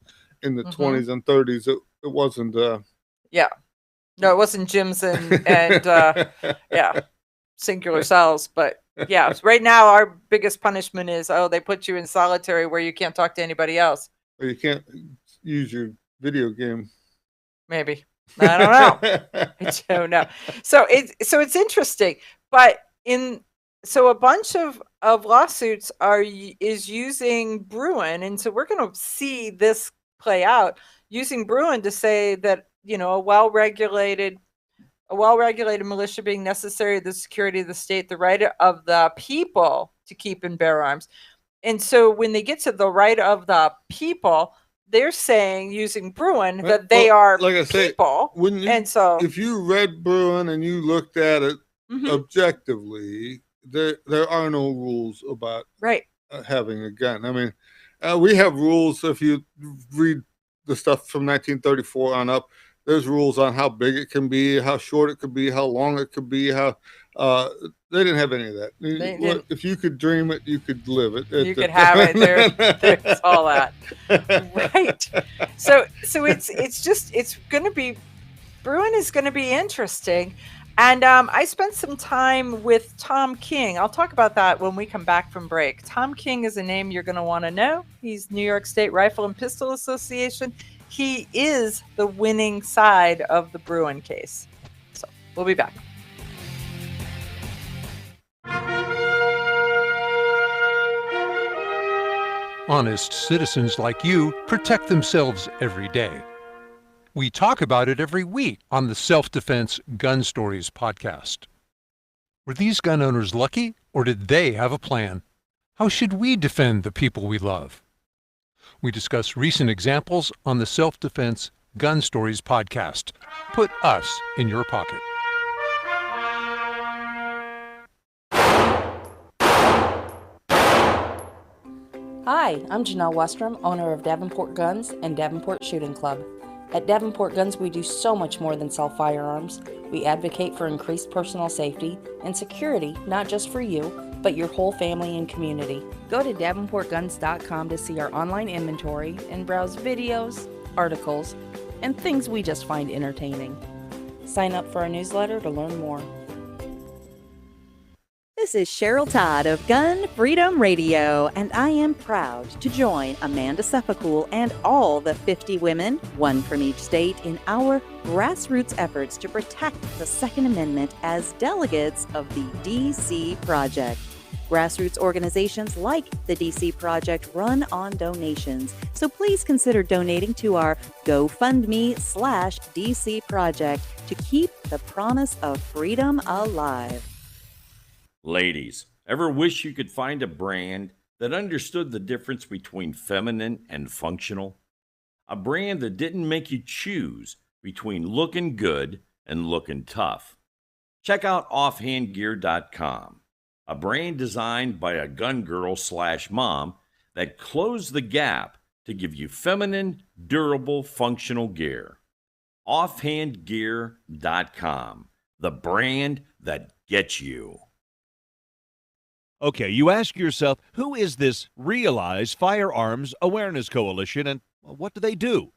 20s and 30s. It wasn't. No, it wasn't gyms and singular cells, but. Yeah, right now our biggest punishment is they put you in solitary where you can't talk to anybody else. Or you can't use your video game. Maybe. I don't know. I don't know. So it's interesting, but a bunch of lawsuits is using Bruin, and so we're going to see this play out using Bruin to say that a well-regulated militia being necessary to the security of the state, the right of the people to keep and bear arms. And so when they get to the right of the people, they're saying, using Bruin, that they are like I say, people. If you read Bruin and you looked at it objectively, there are no rules about having a gun. I mean, we have rules. If you read the stuff from 1934 on up, there's rules on how big it can be, how short it could be, how long it could be, how they didn't have any of that. If you could dream it, you could live it. You could have it. There's all that. Right. So it's going to be, Bruin is going to be interesting. And I spent some time with Tom King. I'll talk about that when we come back from break. Tom King is a name you're going to want to know. He's New York State Rifle and Pistol Association. He is the winning side of the Bruin case. So we'll be back. Honest citizens like you protect themselves every day. We talk about it every week on the Self-Defense Gun Stories podcast. Were these gun owners lucky, or did they have a plan? How should we defend the people we love? We discuss recent examples on the Self-Defense Gun Stories podcast. Put us in your pocket. Hi, I'm Janelle Westrom, owner of Davenport Guns and Davenport Shooting Club. At Davenport Guns, we do so much more than sell firearms. We advocate for increased personal safety and security, not just for you, but your whole family and community. Go to davenportguns.com to see our online inventory and browse videos, articles, and things we just find entertaining. Sign up for our newsletter to learn more. This is Cheryl Todd of Gun Freedom Radio, and I am proud to join Amanda Seffacool and all the 50 women, one from each state, in our grassroots efforts to protect the Second Amendment as delegates of the DC Project. Grassroots organizations like the DC Project run on donations, so please consider donating to our GoFundMe/DC Project to keep the promise of freedom alive. Ladies, ever wish you could find a brand that understood the difference between feminine and functional? A brand that didn't make you choose between looking good and looking tough. Check out offhandgear.com, a brand designed by a gun girl/mom that closed the gap to give you feminine, durable, functional gear. Offhandgear.com, the brand that gets you. Okay, you ask yourself, who is this Realize Firearms Awareness Coalition and what do they do?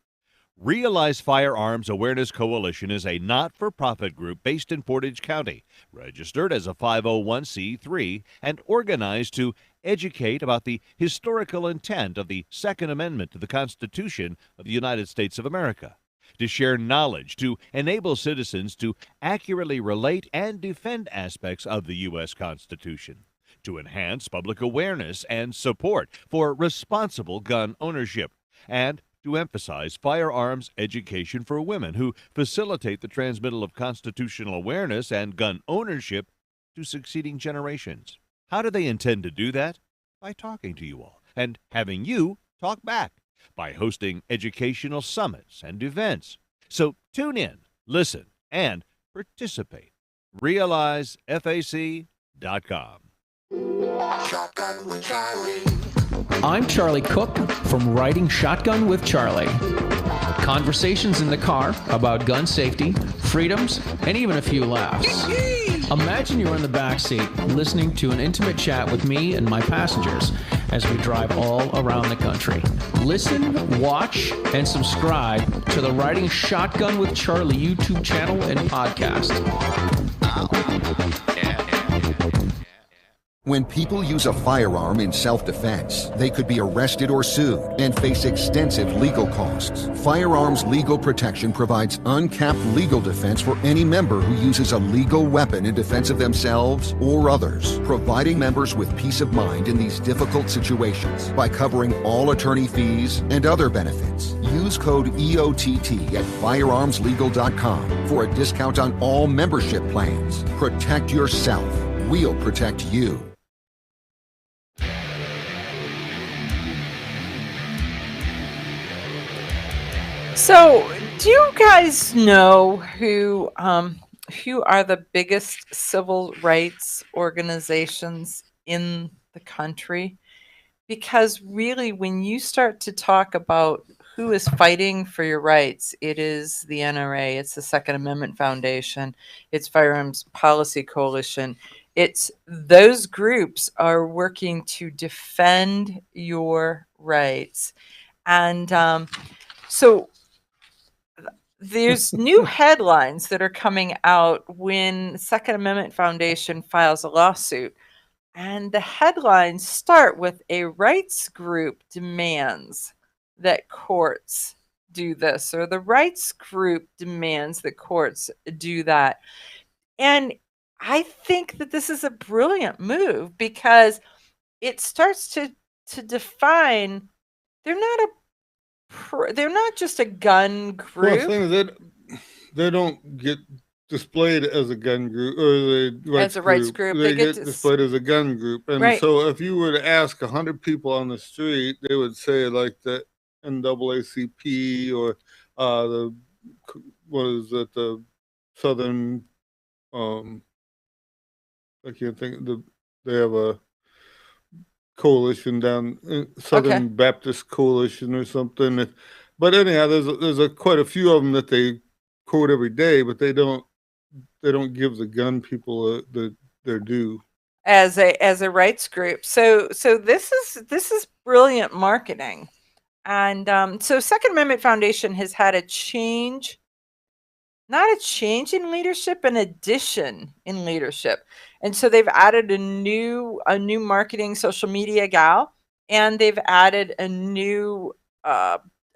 Realize Firearms Awareness Coalition is a not-for-profit group based in Portage County, registered as a 501c3 and organized to educate about the historical intent of the Second Amendment to the Constitution of the United States of America, to share knowledge, to enable citizens to accurately relate and defend aspects of the U.S. Constitution, to enhance public awareness and support for responsible gun ownership, and to emphasize firearms education for women who facilitate the transmittal of constitutional awareness and gun ownership to succeeding generations. How do they intend to do that? By talking to you all and having you talk back, by hosting educational summits and events. So tune in, listen, and participate. RealizeFAC.com. Shotgun with Charlie. I'm Charlie Cook from Riding Shotgun with Charlie. Conversations in the car about gun safety, freedoms, and even a few laughs. Imagine you're in the back seat listening to an intimate chat with me and my passengers as we drive all around the country. Listen, watch, and subscribe to the Riding Shotgun with Charlie YouTube channel and podcast. When people use a firearm in self-defense, they could be arrested or sued and face extensive legal costs. Firearms Legal Protection provides uncapped legal defense for any member who uses a legal weapon in defense of themselves or others, providing members with peace of mind in these difficult situations by covering all attorney fees and other benefits. Use code EOTT at firearmslegal.com for a discount on all membership plans. Protect yourself. We'll protect you. So, do you guys know who are the biggest civil rights organizations in the country? Because really, when you start to talk about who is fighting for your rights, it is the NRA, it's the Second Amendment Foundation, it's Firearms Policy Coalition. It's those groups are working to defend your rights. And so there's new headlines that are coming out when Second Amendment Foundation files a lawsuit. And the headlines start with a rights group demands that courts do this, or the rights group demands that courts do that. And I think that this is a brilliant move because it starts to define they're not just a gun group. Well, the thing is that they don't get displayed as a gun group or the rights As a rights group. group, They get get displayed as a gun group. And Right. so if you were to ask 100 people on the street, they would say like the NAACP or the what is it, the Southern I can't think they have a coalition down Southern Baptist Coalition or something. But anyhow, there's quite a few of them that they quote every day, but they don't give the gun people their due as a rights group. So this is brilliant marketing. And so Second Amendment Foundation has had a change, not a change in leadership, an addition in leadership. And so they've added a new marketing social media gal, and they've added a new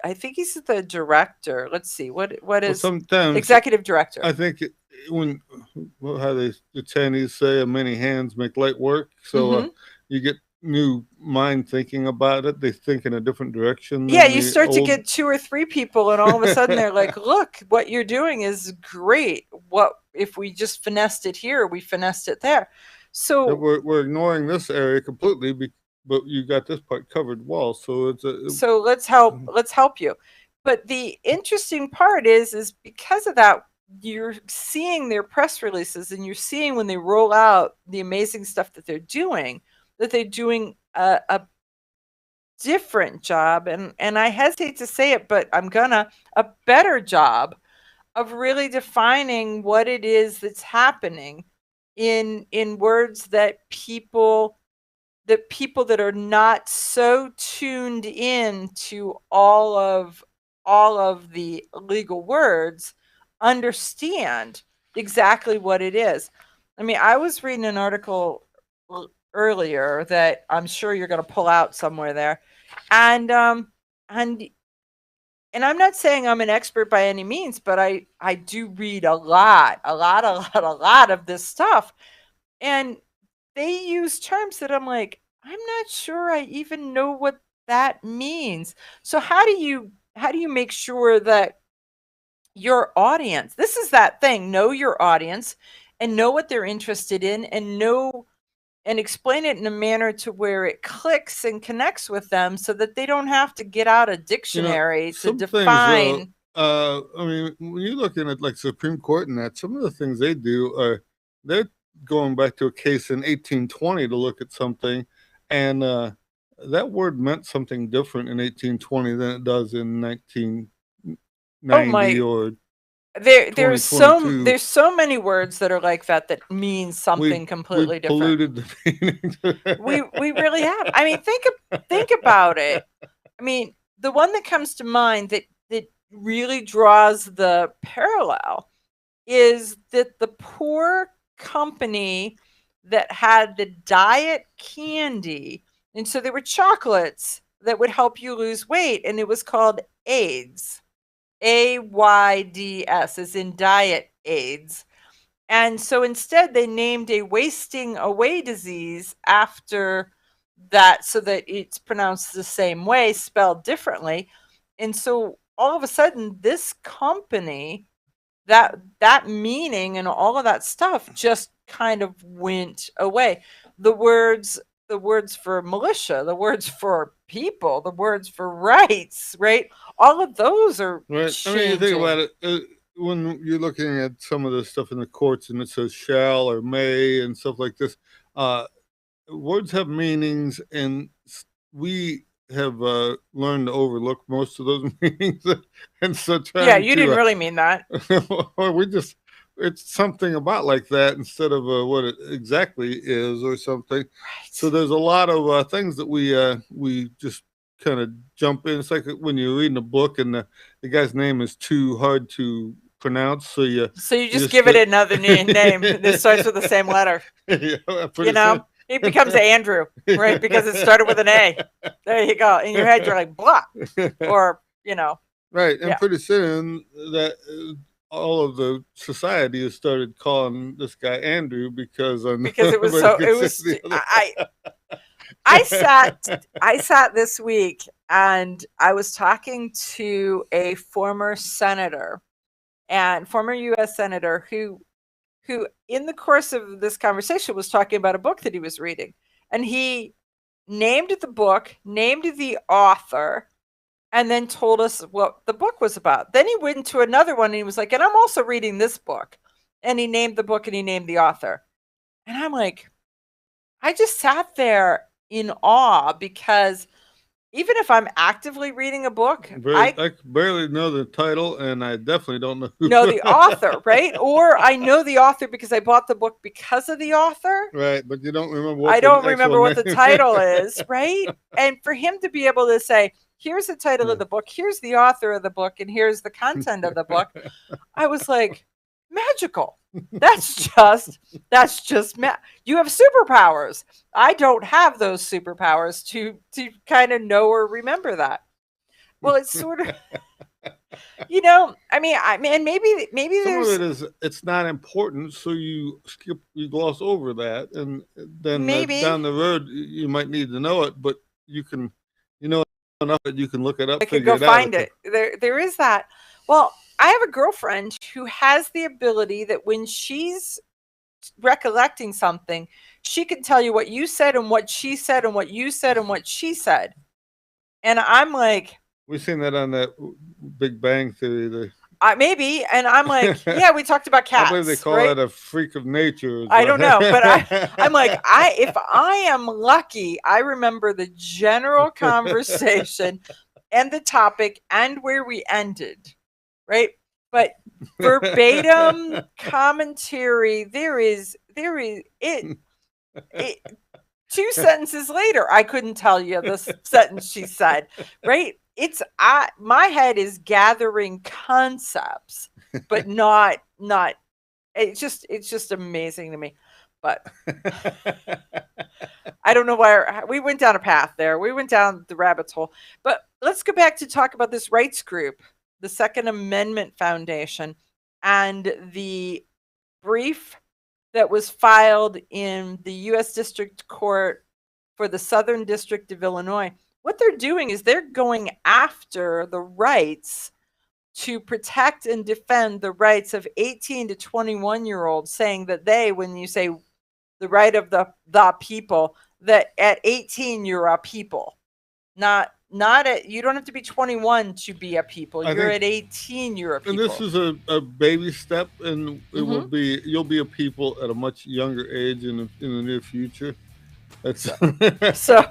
I think he's the director. Let's see, what is sometimes executive director. I think how the Chinese say, many hands make light work. So you get new mind thinking about it. They think in a different direction. Yeah, you start to get 2 or 3 people, and all of a sudden they're like, "Look, what you're doing is great. What if we just finessed it here? We finessed it there." So we're ignoring this area completely, but you got this part covered well. So so let's help you. But the interesting part is because of that, you're seeing their press releases, and you're seeing when they roll out the amazing stuff that they're doing a different job, and I hesitate to say it, but a better job of really defining what it is that's happening in words that people that are not so tuned in to all of the legal words understand exactly what it is. I mean, I was reading an article earlier that I'm sure you're going to pull out somewhere there, and I'm not saying I'm an expert by any means, but I do read a lot of this stuff, and they use terms that I'm like, I'm not sure I even know what that means. So how do you make sure that your audience, this is that thing, know your audience and know what they're interested in, and explain it in a manner to where it clicks and connects with them, so that they don't have to get out a dictionary to define. Things, I mean, when you're looking at like Supreme Court and that, some of the things they do are they're going back to a case in 1820 to look at something, and that word meant something different in 1820 than it does in 1990 or There's so many words that are like that mean something completely different. Polluted the meaning. We really have. I mean, think about it. I mean, the one that comes to mind that really draws the parallel is that the poor company that had the diet candy, and so there were chocolates that would help you lose weight, and it was called AIDS. AIDS, as in diet AIDS. And so instead they named a wasting away disease after that, so that it's pronounced the same way, spelled differently. And so all of a sudden this company, that meaning and all of that stuff just kind of went away. The words for militia, the words for people, the words for rights, right? All of those are right. changing. I mean, you think about it, when you're looking at some of the stuff in the courts and it says shall or may and stuff like this, words have meanings, and we have learned to overlook most of those meanings, and so you didn't really mean that. Or it's something about like that instead of what it exactly is or something. Right. So there's a lot of things that we just kind of jump in. It's like when you're reading a book and the guy's name is too hard to pronounce, so you just give it another name that starts with the same letter. Yeah, it becomes Andrew, right? Because it started with an A. There you go. In your head, you're like blah, or right. And pretty soon that all of the society has started calling this guy Andrew because it was so. It was. I sat this week and I was talking to a former senator and former U.S. senator who in the course of this conversation was talking about a book that he was reading, and he named the book, named the author, and then told us what the book was about. Then he went to another one and he was like, and I'm also reading this book. And he named the book and he named the author. And I'm like, I just sat there in awe because even if I'm actively reading a book, I barely know the title, and I definitely don't know the author, right? Or I know the author because I bought the book because of the author. Right, but you don't remember I don't remember what the title is, right? And for him to be able to say, here's the title of the book, here's the author of the book, and here's the content of the book, I was like, magical. That's just you have superpowers. I don't have those superpowers to kind of know or remember that. Well, it's sort of I mean maybe some there's of it is it's not important, so you gloss over that, and then maybe down the road you might need to know it, but you can enough that you can look it up, I could go find it. There is that. Well, I have a girlfriend who has the ability that when she's recollecting something, she can tell you what you said and what she said and what you said and what she said. And I'm like, we've seen that on that Big Bang Theory. Maybe, and I'm like, yeah, we talked about cats. I believe they call that a freak of nature. I don't know, but I'm like, if I am lucky, I remember the general conversation and the topic and where we ended, right? But verbatim commentary, there is it. 2 sentences later, I couldn't tell you the sentence she said, right? My head is gathering concepts, but not it's just amazing to me. But I don't know why we went down a path there. We went down the rabbit's hole. But let's go back to talk about this rights group, the Second Amendment Foundation, and the brief that was filed in the U.S. District Court for the Southern District of Illinois. What they're doing is they're going after the rights to protect and defend the rights of 18 to 21-year-olds, saying that when you say the right of the people, that at 18 you're a people, not you don't have to be 21 to be a people. You're at 18, you're a people. And this is a baby step, and it will be you'll be a people at a much younger age in the near future. So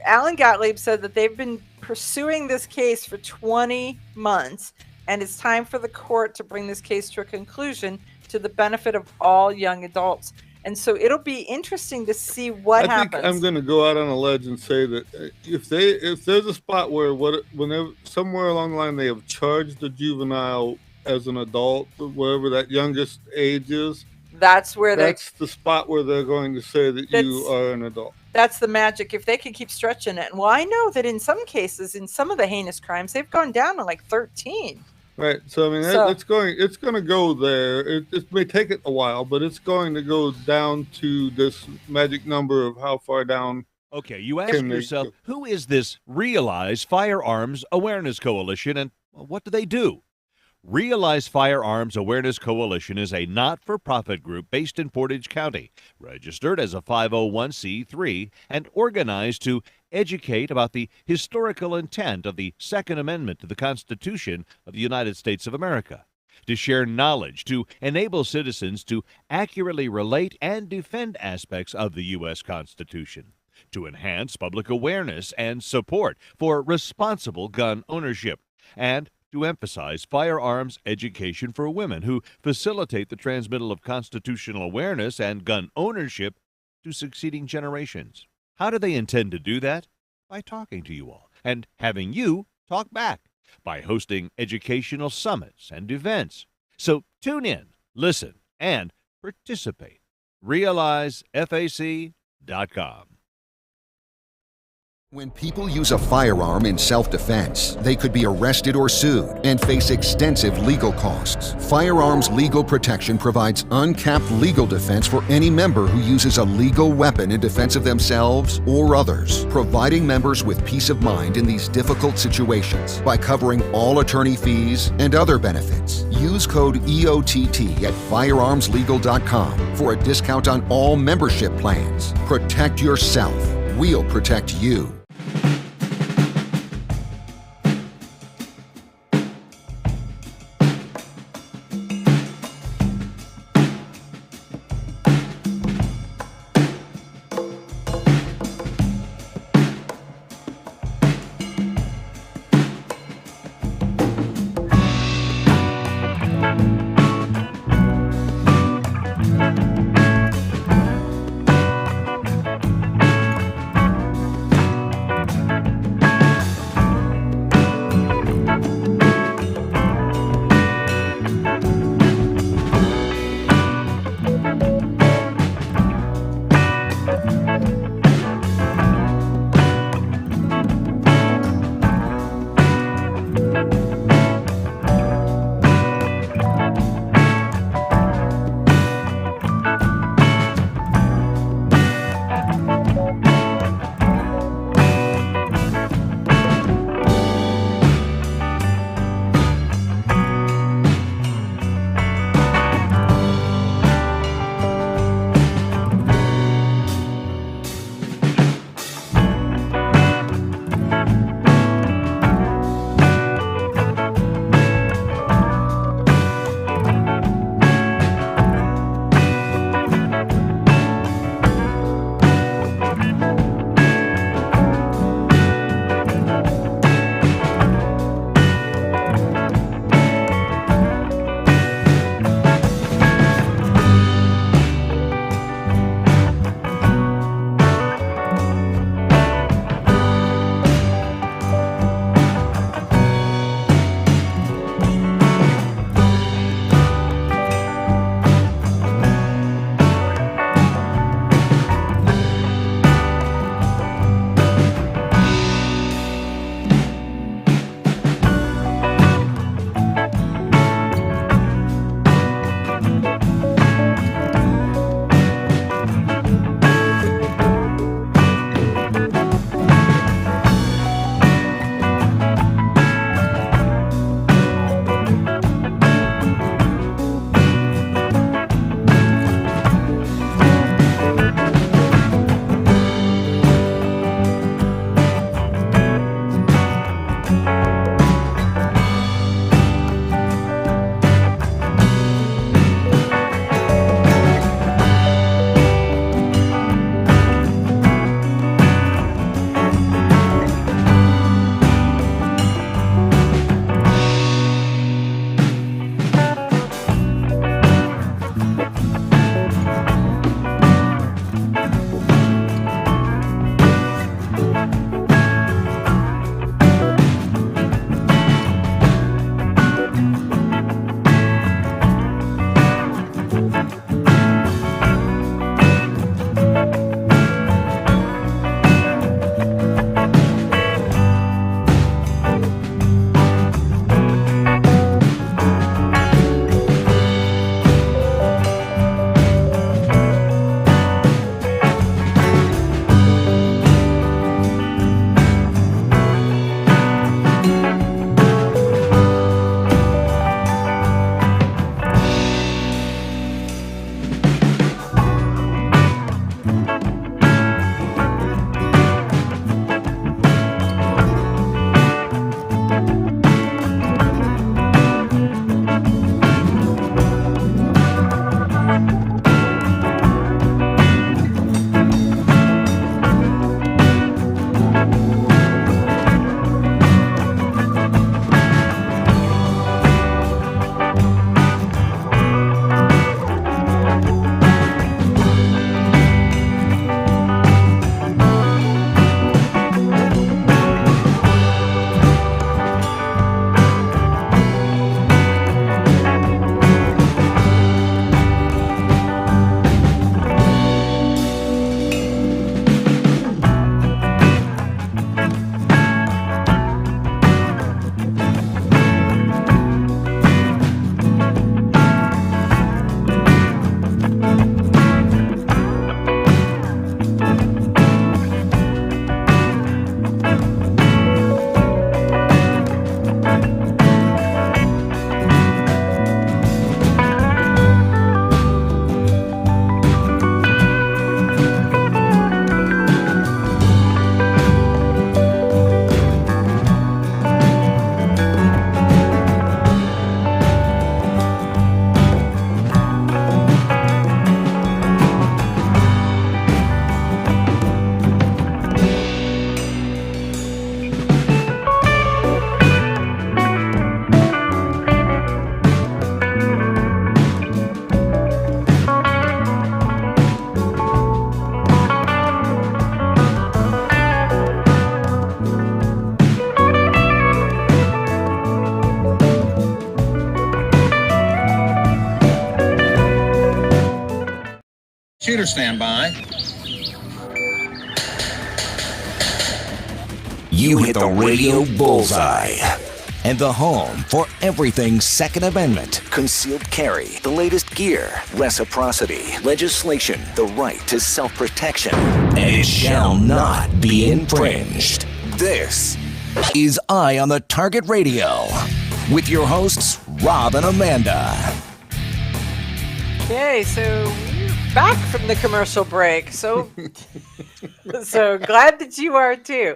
Alan Gottlieb said that they've been pursuing this case for 20 months, and it's time for the court to bring this case to a conclusion to the benefit of all young adults. And so it'll be interesting to see what happens. I think I'm going to go out on a ledge and say that if there's a spot where whenever somewhere along the line they have charged a juvenile as an adult, whatever that youngest age is, that's the spot where they're going to say that you are an adult. That's the magic. If they can keep stretching it. Well, I know that in some cases, in some of the heinous crimes, they've gone down to like 13. Right. So I mean, it's going to go there. It may take it a while, but it's going to go down to this magic number of how far down. Okay, you ask yourself, who is this Realize Firearms Awareness Coalition, and what do they do? Realize Firearms Awareness Coalition is a not-for-profit group based in Portage County, registered as a 501c3, and organized to educate about the historical intent of the Second Amendment to the Constitution of the United States of America, to share knowledge, to enable citizens to accurately relate and defend aspects of the U.S. Constitution, to enhance public awareness and support for responsible gun ownership, and to emphasize firearms education for women who facilitate the transmittal of constitutional awareness and gun ownership to succeeding generations. How do they intend to do that? By talking to you all and having you talk back, by hosting educational summits and events. So tune in, listen, and participate. RealizeFAC.com. When people use a firearm in self-defense, they could be arrested or sued and face extensive legal costs. Firearms Legal Protection provides uncapped legal defense for any member who uses a legal weapon in defense of themselves or others, providing members with peace of mind in these difficult situations by covering all attorney fees and other benefits. Use code EOTT at firearmslegal.com for a discount on all membership plans. Protect yourself. We'll protect you. Computer standby. You hit the radio bullseye. And the home for everything Second Amendment, concealed carry, the latest gear, reciprocity, legislation, the right to self-protection, and it shall not be infringed. This is Eye on the Target Radio with your hosts, Rob and Amanda. Okay, so we're back from the commercial break. So, so glad that you are too.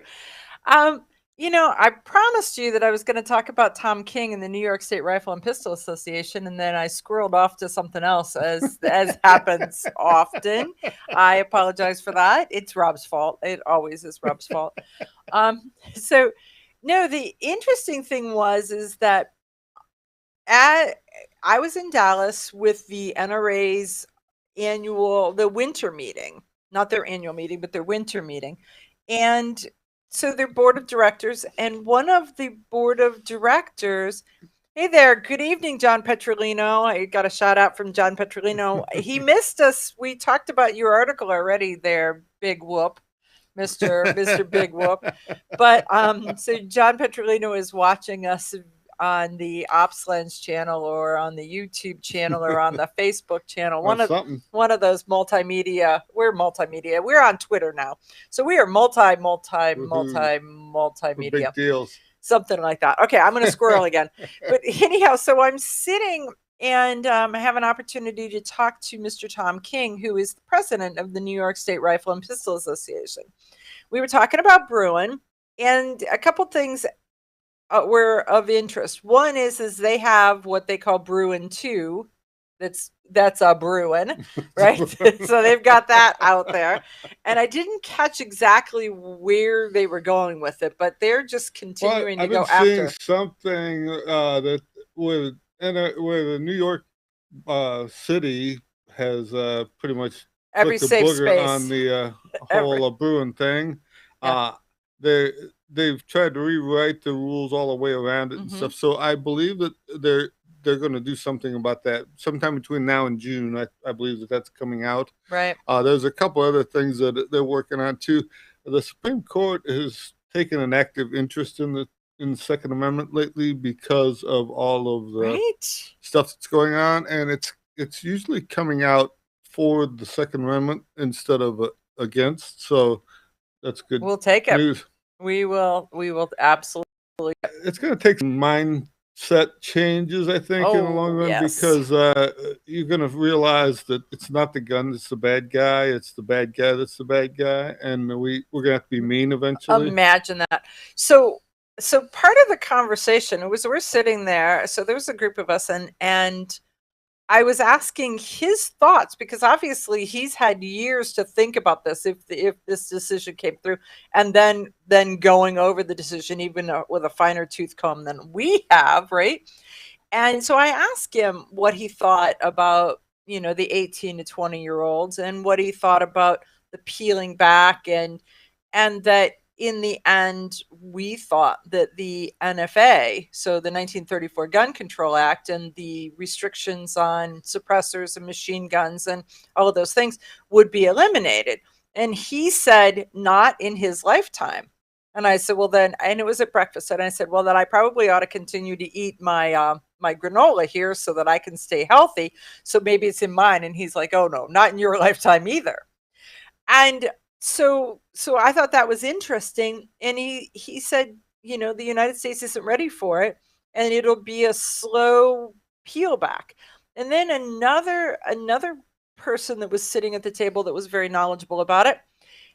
You know, I promised you that I was going to talk about Tom King and the New York State Rifle and Pistol Association, and then I squirreled off to something else, as happens often. I apologize for that. It's Rob's fault. It always is Rob's fault. So, no, the interesting thing is that I was in Dallas with the NRA's the winter meeting, not their annual meeting, but their winter meeting, and so their board of directors, and one of the board of directors, hey there, good evening, John Petrolino. I got a shout out from John Petrolino. He missed us. We talked about your article already there, Big Whoop, Mr. Big Whoop. But so John Petrolino is watching us on the Ops Lens channel or on the YouTube channel or on the Facebook channel. One of those multimedia. We're multimedia. We're on Twitter now. So we are multimedia. Big deals. Something like that. Okay, I'm going to squirrel again. But anyhow, so I'm sitting and I have an opportunity to talk to Mr. Tom King, who is the president of the New York State Rifle and Pistol Association. We were talking about Bruin, and a couple things were of interest. One is they have what they call Bruin 2. That's a Bruin, right? So they've got that out there. And I didn't catch exactly where they were going with it, but they're just continuing to go after. I've been seeing something that where the New York city has pretty much every put the safe booger space on the whole Bruin thing. Yeah. They've tried to rewrite the rules all the way around it and stuff. So I believe that they're going to do something about that sometime between now and June. I believe that's coming out. Right. There's a couple other things that they're working on too. The Supreme Court has taken an active interest in the Second Amendment lately because of all of the stuff that's going on, and it's usually coming out for the Second Amendment instead of against. So that's good. We'll take it. News. We will absolutely. It's going to take some mindset changes, I think, in the long run, because you're going to realize that it's not the gun that's the bad guy. It's the bad guy that's the bad guy. And we're going to have to be mean eventually. Imagine that. So part of the conversation we're sitting there. So there was a group of us, and I was asking his thoughts, because obviously he's had years to think about this if this decision came through, and then going over the decision even with a finer tooth comb than we have, right? And so I asked him what he thought about, the 18 to 20-year-olds, and what he thought about the peeling back, and that in the end, we thought that the NFA, so the 1934 Gun Control Act, and the restrictions on suppressors and machine guns and all of those things would be eliminated. And he said, not in his lifetime. And I said, well, then, and it was at breakfast, and I said, well, then I probably ought to continue to eat my my granola here so that I can stay healthy. So maybe it's in mine. And he's like, oh, no, not in your lifetime either. And so I thought that was interesting. And he said, the United States isn't ready for it, and it'll be a slow peel back. And then another person that was sitting at the table that was very knowledgeable about it,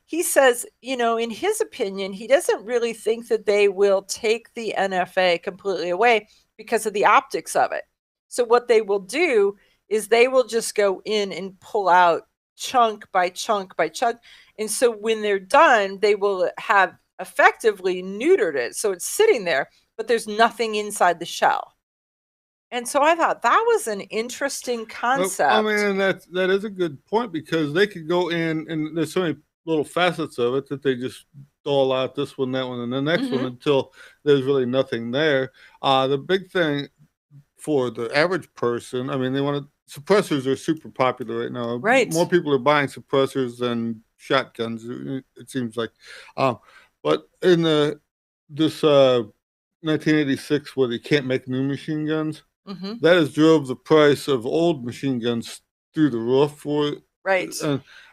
he says, in his opinion, he doesn't really think that they will take the NFA completely away because of the optics of it. So what they will do is they will just go in and pull out chunk by chunk by chunk. And so when they're done, they will have effectively neutered it. So it's sitting there, but there's nothing inside the shell. And so I thought that was an interesting concept. I mean, that is a good point, because they could go in, and there's so many little facets of it that they just dole out this one, that one, and the next one until there's really nothing there. The big thing for the average person. I mean, suppressors are super popular right now. Right. More people are buying suppressors than shotguns. It seems like, but in this 1986, where they can't make new machine guns, that has drove the price of old machine guns through the roof for it. Right.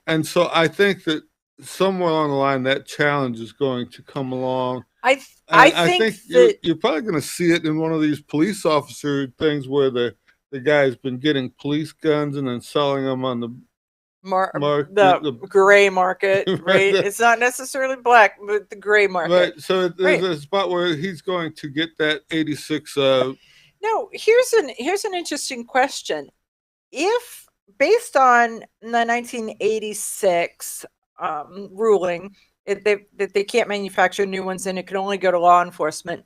And so I think that somewhere along the line, that challenge is going to come along. I I think think that you're probably going to see it in one of these police officer things where the guy's been getting police guns and then selling them on the the gray market, right? It's not necessarily black, but the gray market. Right. So there's a spot where he's going to get that 86. No, here's an interesting question. If based on the 1986 ruling that they can't manufacture new ones and it can only go to law enforcement,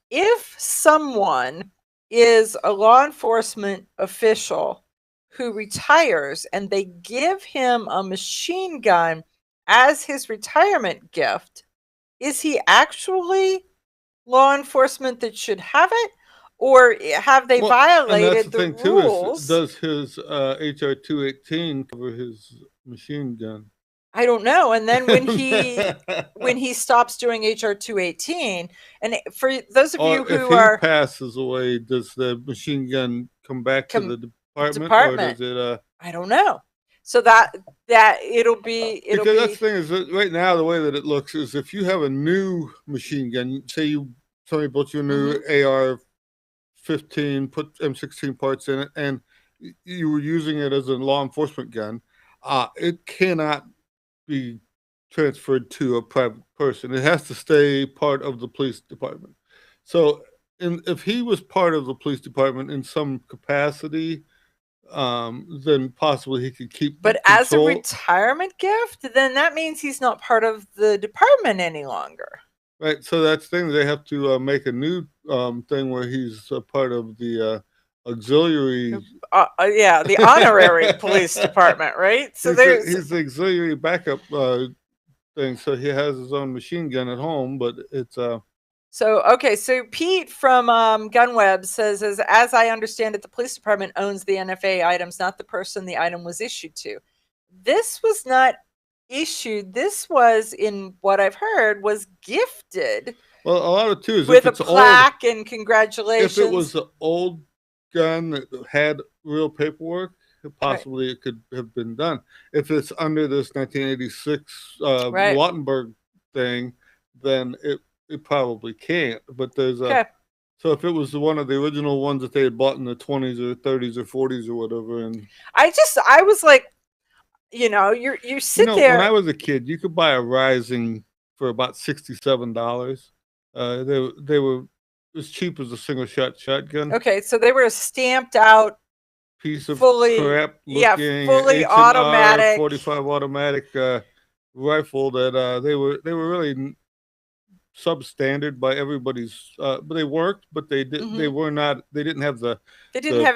if someone is a law enforcement official who retires and they give him a machine gun as his retirement gift, is he actually law enforcement that should have it? Or have they violated the rules? Does his HR 218 cover his machine gun? I don't know. And then when he stops doing HR 218, and for those of you who if he passes away, does the machine gun come back to the department? Or does it? I don't know. So that it'll be because that's the thing is that right now the way that it looks is if you have a new machine gun, say somebody built you a new AR-15, put M16 parts in it, and you were using it as a law enforcement gun, it cannot be transferred to a private person. It has to stay part of the police department. So if he was part of the police department in some capacity, then possibly he could keep But control. As a retirement gift, then that means he's not part of the department any longer. Right. So that's the thing. They have to make a new thing where he's a part of the auxiliary. The honorary police department, right? So he's the auxiliary backup thing. So he has his own machine gun at home, but it's So Pete from GunWeb says, as I understand it, the police department owns the NFA items, not the person the item was issued to. This was not issued. This was, in what I've heard, was gifted. Well, a lot of too is with if it's a plaque and congratulations. If it was an old gun that had real paperwork, possibly it could have been done. If it's under this 1986 Wattenberg thing, then it probably can't. But there's so if it was one of the original ones that they had bought in the 20s or 30s or 40s or whatever, and I was like, you sit there. When I was a kid, you could buy a Rising for about $67. They were as cheap as a single shot shotgun. Okay, so they were a stamped out piece of fully crap looking, fully H&R automatic 45 automatic rifle that they were really substandard by everybody's but they worked, but they didn't have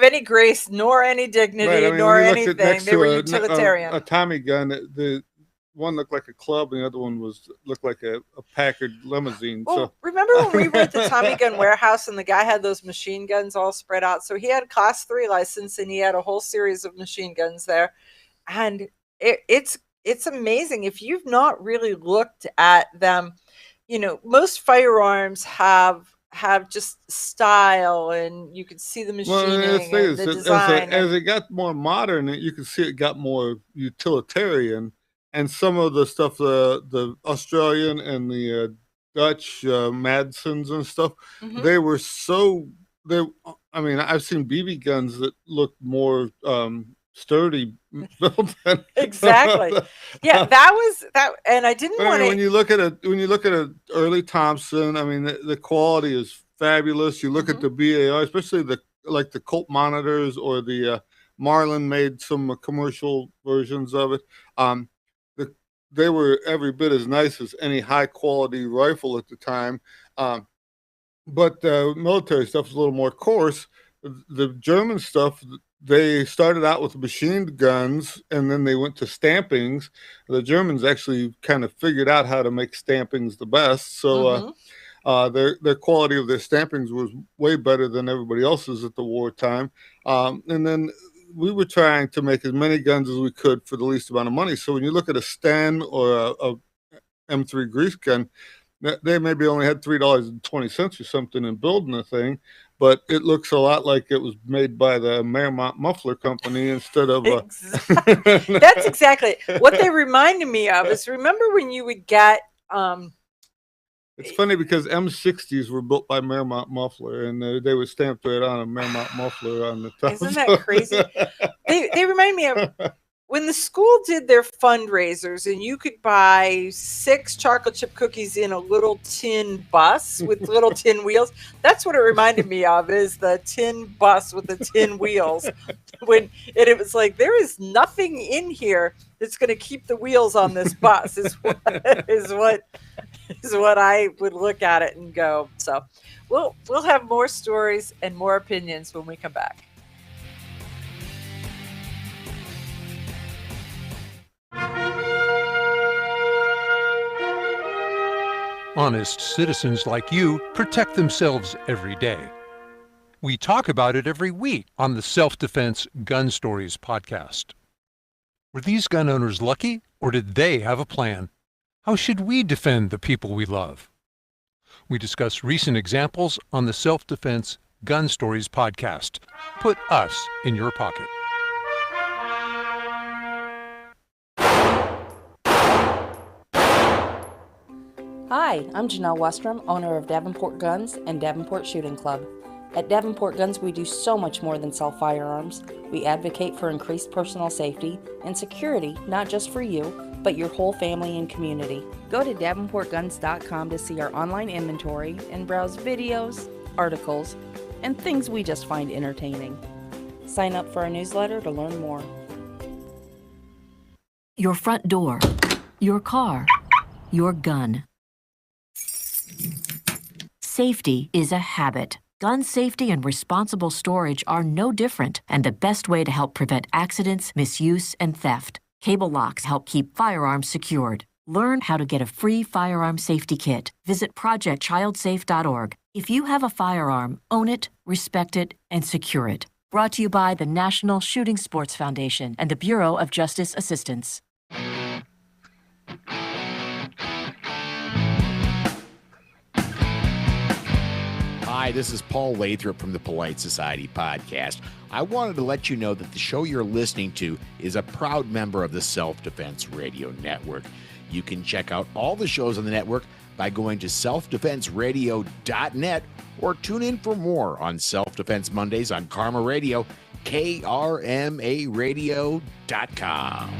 any grace nor any dignity nor anything. They were utilitarian. A Tommy gun, the one looked like a club and the other one looked like a Packard limousine. Well, remember when we were at the Tommy gun warehouse and the guy had those machine guns all spread out? So he had a class 3 license and he had a whole series of machine guns there. And it's amazing. If you've not really looked at them, most firearms have just style and you can see the machining and the design. As it got more modern, you can see it got more utilitarian. And some of the stuff, the Australian and the Dutch Madsons and stuff, they were I've seen BB guns that look more sturdy built than exactly. Yeah, that was that, and I didn't want to. When you look at a early Thompson, the quality is fabulous. You look at the BAR, especially the Colt monitors or the Marlin made some commercial versions of it. They were every bit as nice as any high quality rifle at the time. But the military stuff is a little more coarse. The German stuff, they started out with machine guns and then they went to stampings. The Germans actually kind of figured out how to make stampings the best. So Their quality of their stampings was way better than everybody else's at the wartime. And then we were trying to make as many guns as we could for the least amount of money. So when you look at a Sten or a M3 grease gun, they maybe only had $3.20 or something in building the thing, but it looks a lot like it was made by the Merrimont Muffler Company instead of. That's exactly what they reminded me of. Is remember when you would get. It's funny because M60s were built by Merrimont Muffler, and they were stamped right on a Merrimont Muffler on the top. Isn't that crazy? They remind me of when the school did their fundraisers, and you could buy 6 chocolate chip cookies in a little tin bus with little tin wheels. That's what it reminded me of, is the tin bus with the tin wheels. It was like, there is nothing in here that's going to keep the wheels on this bus. Is what I would look at it and go. So we'll have more stories and more opinions when we come back. Honest citizens like you protect themselves every day. We talk about it every week on the Self-Defense Gun Stories podcast. Were these gun owners lucky, or did they have a plan? How should we defend the people we love? We discuss recent examples on the Self-Defense Gun Stories podcast. Put us in your pocket. Hi, I'm Janelle Westrom, owner of Davenport Guns and Davenport Shooting Club. At Davenport Guns, we do so much more than sell firearms. We advocate for increased personal safety and security, not just for you, but your whole family and community. Go to davenportguns.com to see our online inventory and browse videos, articles, and things we just find entertaining. Sign up for our newsletter to learn more. Your front door, your car, your gun. Safety is a habit. Gun safety and responsible storage are no different, and the best way to help prevent accidents, misuse, and theft. Cable locks help keep firearms secured. Learn how to get a free firearm safety kit. Visit projectchildsafe.org. If you have a firearm, own it, respect it, and secure it. Brought to you by the National Shooting Sports Foundation and the Bureau of Justice Assistance. Hi, this is Paul Lathrop from the Polite Society podcast. I wanted to let you know that the show you're listening to is a proud member of the Self-Defense Radio Network. You can check out all the shows on the network by going to selfdefenseradio.net or tune in for more on Self-Defense Mondays on Karma Radio, krmaradio.com.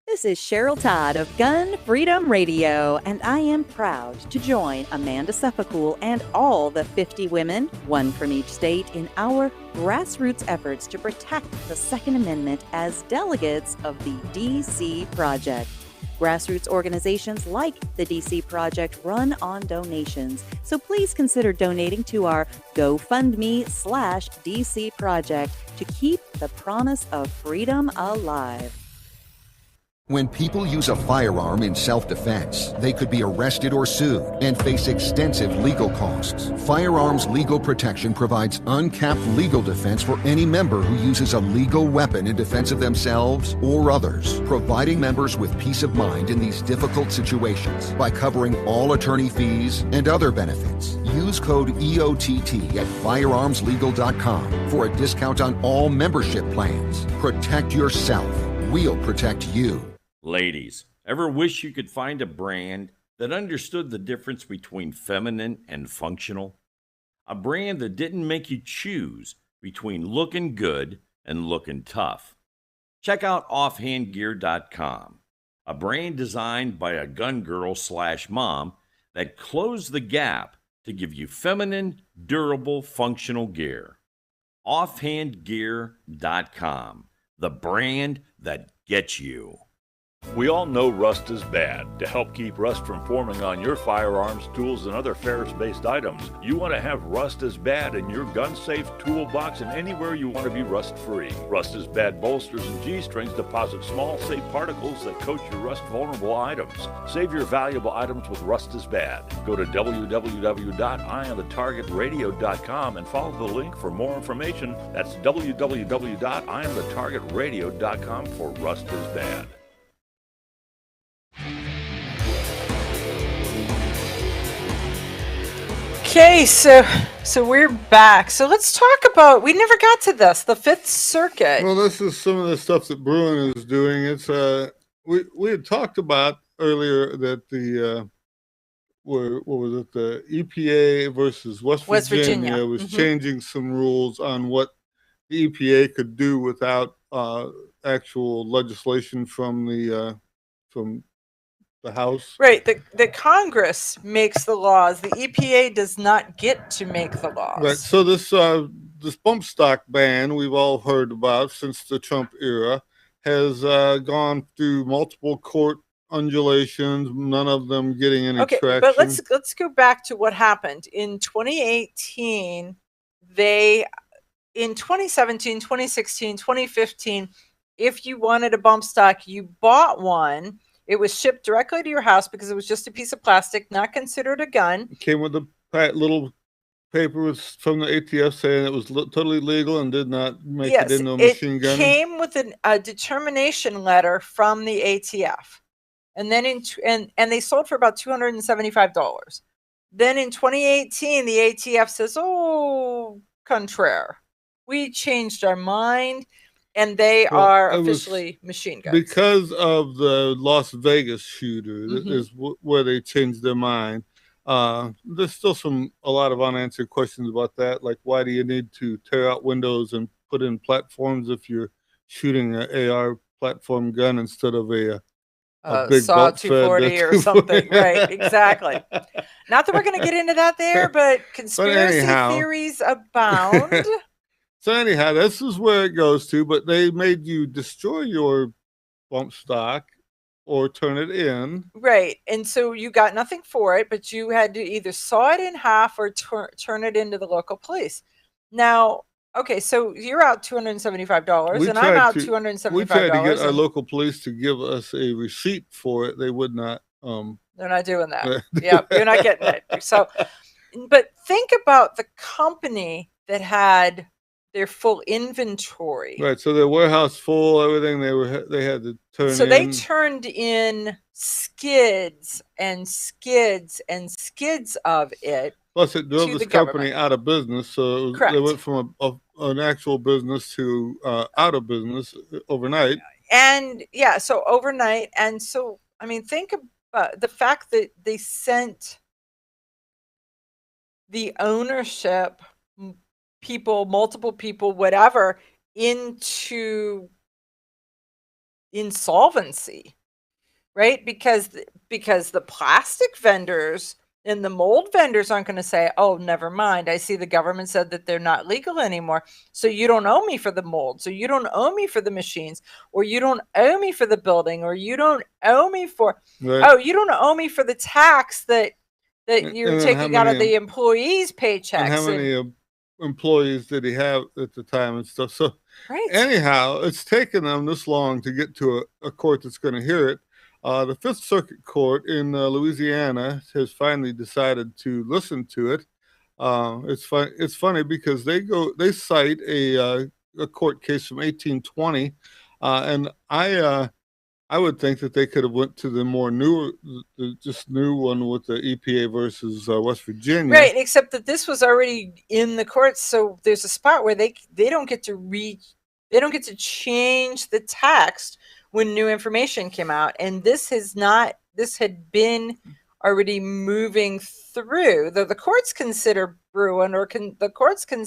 This is Cheryl Todd of Gun Freedom Radio, and I am proud to join Amanda Seffacool and all the 50 women, one from each state, in our grassroots efforts to protect the Second Amendment as delegates of the DC Project. Grassroots organizations like the DC Project run on donations, so please consider donating to our GoFundMe/DC Project to keep the promise of freedom alive. When people use a firearm in self-defense, they could be arrested or sued and face extensive legal costs. Firearms Legal Protection provides uncapped legal defense for any member who uses a legal weapon in defense of themselves or others, providing members with peace of mind in these difficult situations by covering all attorney fees and other benefits. Use code EOTT at firearmslegal.com for a discount on all membership plans. Protect yourself. We'll protect you. Ladies, ever wish you could find a brand that understood the difference between feminine and functional? A brand that didn't make you choose between looking good and looking tough? Check out offhandgear.com, a brand designed by a gun girl/mom that closed the gap to give you feminine, durable, functional gear. Offhandgear.com, the brand that gets you. We all know rust is bad. To help keep rust from forming on your firearms, tools, and other ferrous-based items, you want to have Rust is Bad in your gun-safe toolbox and anywhere you want to be rust-free. Rust is Bad bolsters and G-strings deposit small, safe particles that coat your rust-vulnerable items. Save your valuable items with Rust is Bad. Go to www.eyeonthetargetradio.com and follow the link for more information. That's www.eyeonthetargetradio.com for Rust is Bad. Okay, so we're back. So let's talk about, we never got to this, the Fifth Circuit. Well, this is some of the stuff that Bruin is doing. It's we had talked about earlier that the what was it, the EPA versus West Virginia was changing some rules on what the EPA could do without actual legislation from the House. Right, the Congress makes the laws. The EPA does not get to make the laws. Right. So this bump stock ban we've all heard about since the Trump era has gone through multiple court undulations, none of them getting any traction. But let's go back to what happened in 2018. In 2017, 2016, 2015, if you wanted a bump stock, you bought one. It was shipped directly to your house because it was just a piece of plastic, not considered a gun. It came with a little paper from the ATF saying it was totally legal and did not make it into a machine gun. It came with a determination letter from the ATF. And then and they sold for about $275. Then in 2018, the ATF says, "Oh, contraire. We changed our mind." And they are officially machine guns. Because of the Las Vegas shooter is where they changed their mind. There's still a lot of unanswered questions about that. Like, why do you need to tear out windows and put in platforms if you're shooting an AR platform gun instead of a big SAW 240 or something? Right, exactly. Not that we're going to get into that there, but conspiracy theories abound. So anyhow, this is where it goes to, but they made you destroy your bump stock or turn it in. Right. And so you got nothing for it, but you had to either saw it in half or turn it into the local police. Now, okay, so you're out $275 and I'm out $275. We tried to get our local police to give us a receipt for it. They would not. They're not doing that. Yeah, you're not getting it. So, but think about the company that had their full inventory. Right. So their warehouse full, everything they had to turn in. So they turned in skids and skids and skids of it. Plus, it drove this company out of business. So they went from an actual business to out of business overnight. And yeah, so overnight. And so, I mean, think about the fact that they sent the ownership people, multiple people, whatever, into insolvency, right? Because the plastic vendors and the mold vendors aren't going to say, "Oh, never mind. I see the government said that they're not legal anymore. So you don't owe me for the mold. So you don't owe me for the machines, or you don't owe me for the building, or you don't owe me for you don't owe me for the tax that you're taking out of the employees' paychecks." And how many employees did he have at the time and stuff? So anyhow, it's taken them this long to get to a court that's going to hear it. The Fifth Circuit Court in Louisiana has finally decided to listen to it. It's funny because they cite a court case from 1820, and I would think that they could have went to the more new one with the EPA versus West Virginia. Right, except that this was already in the courts, so there's a spot where they don't get to change the text when new information came out, and this had been already moving through. Though the courts consider Bruin, or the courts can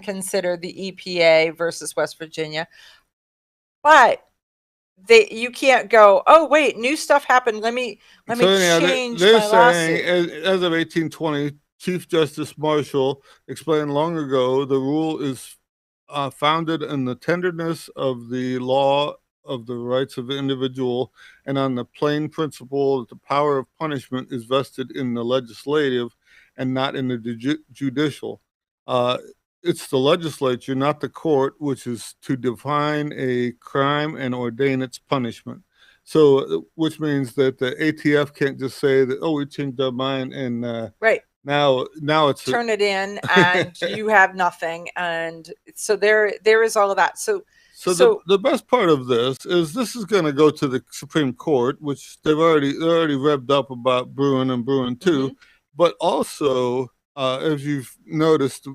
consider the EPA versus West Virginia, but you can't go, "Oh wait, new stuff happened. Let me change they're my saying, lawsuit." as of 1820, Chief Justice Marshall explained long ago, the rule is founded in the tenderness of the law of the rights of the individual, and on the plain principle that the power of punishment is vested in the legislative and not in the judicial. Uh, it's the legislature, not the court, which is to define a crime and ordain its punishment. So, which means that the ATF can't just say that, oh, we changed our mind, and right now it's turn it in, and you have nothing. And so there is all of that. So the best part of this is going to go to the Supreme Court, which they're already revved up about Bruin and Bruin 2, but also as you've noticed,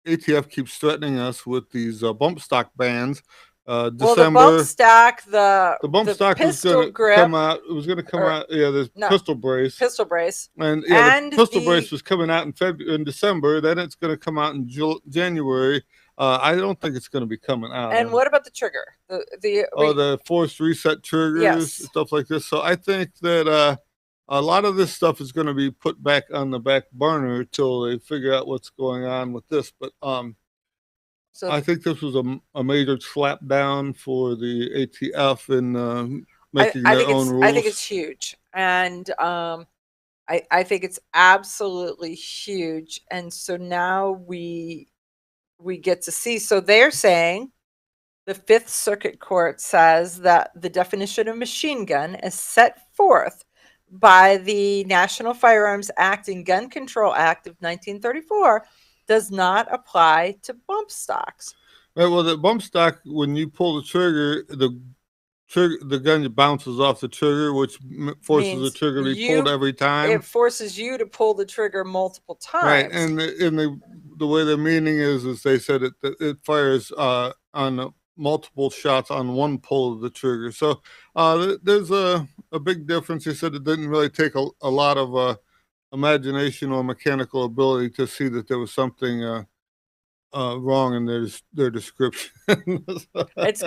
ATF keeps threatening us with these bump stock bans. December. Well, the bump stock, the bump stock was going to come out. It was going to come out. Yeah, there's pistol brace, and the pistol brace was coming out in December. Then it's going to come out in January. I don't think it's going to be coming out. And what about the trigger? The forced reset triggers, stuff like this. So I think that a lot of this stuff is going to be put back on the back burner until they figure out what's going on with this. But so I think this was a major slap down for the ATF in making their own rules. I think it's huge, and I think it's absolutely huge. And so now we get to see. So they're saying the Fifth Circuit Court says that the definition of machine gun is set forth by the National Firearms Act and Gun Control Act of 1934 does not apply to bump stocks. Right, well, the bump stock, when you pull the trigger, the gun bounces off the trigger, which forces the trigger to be pulled every time. It forces you to pull the trigger multiple times. Right, and the way the meaning is they said it fires on multiple shots on one pull of the trigger. So there's a big difference. They said it didn't really take a lot of imagination or mechanical ability to see that there was something wrong in their description. It's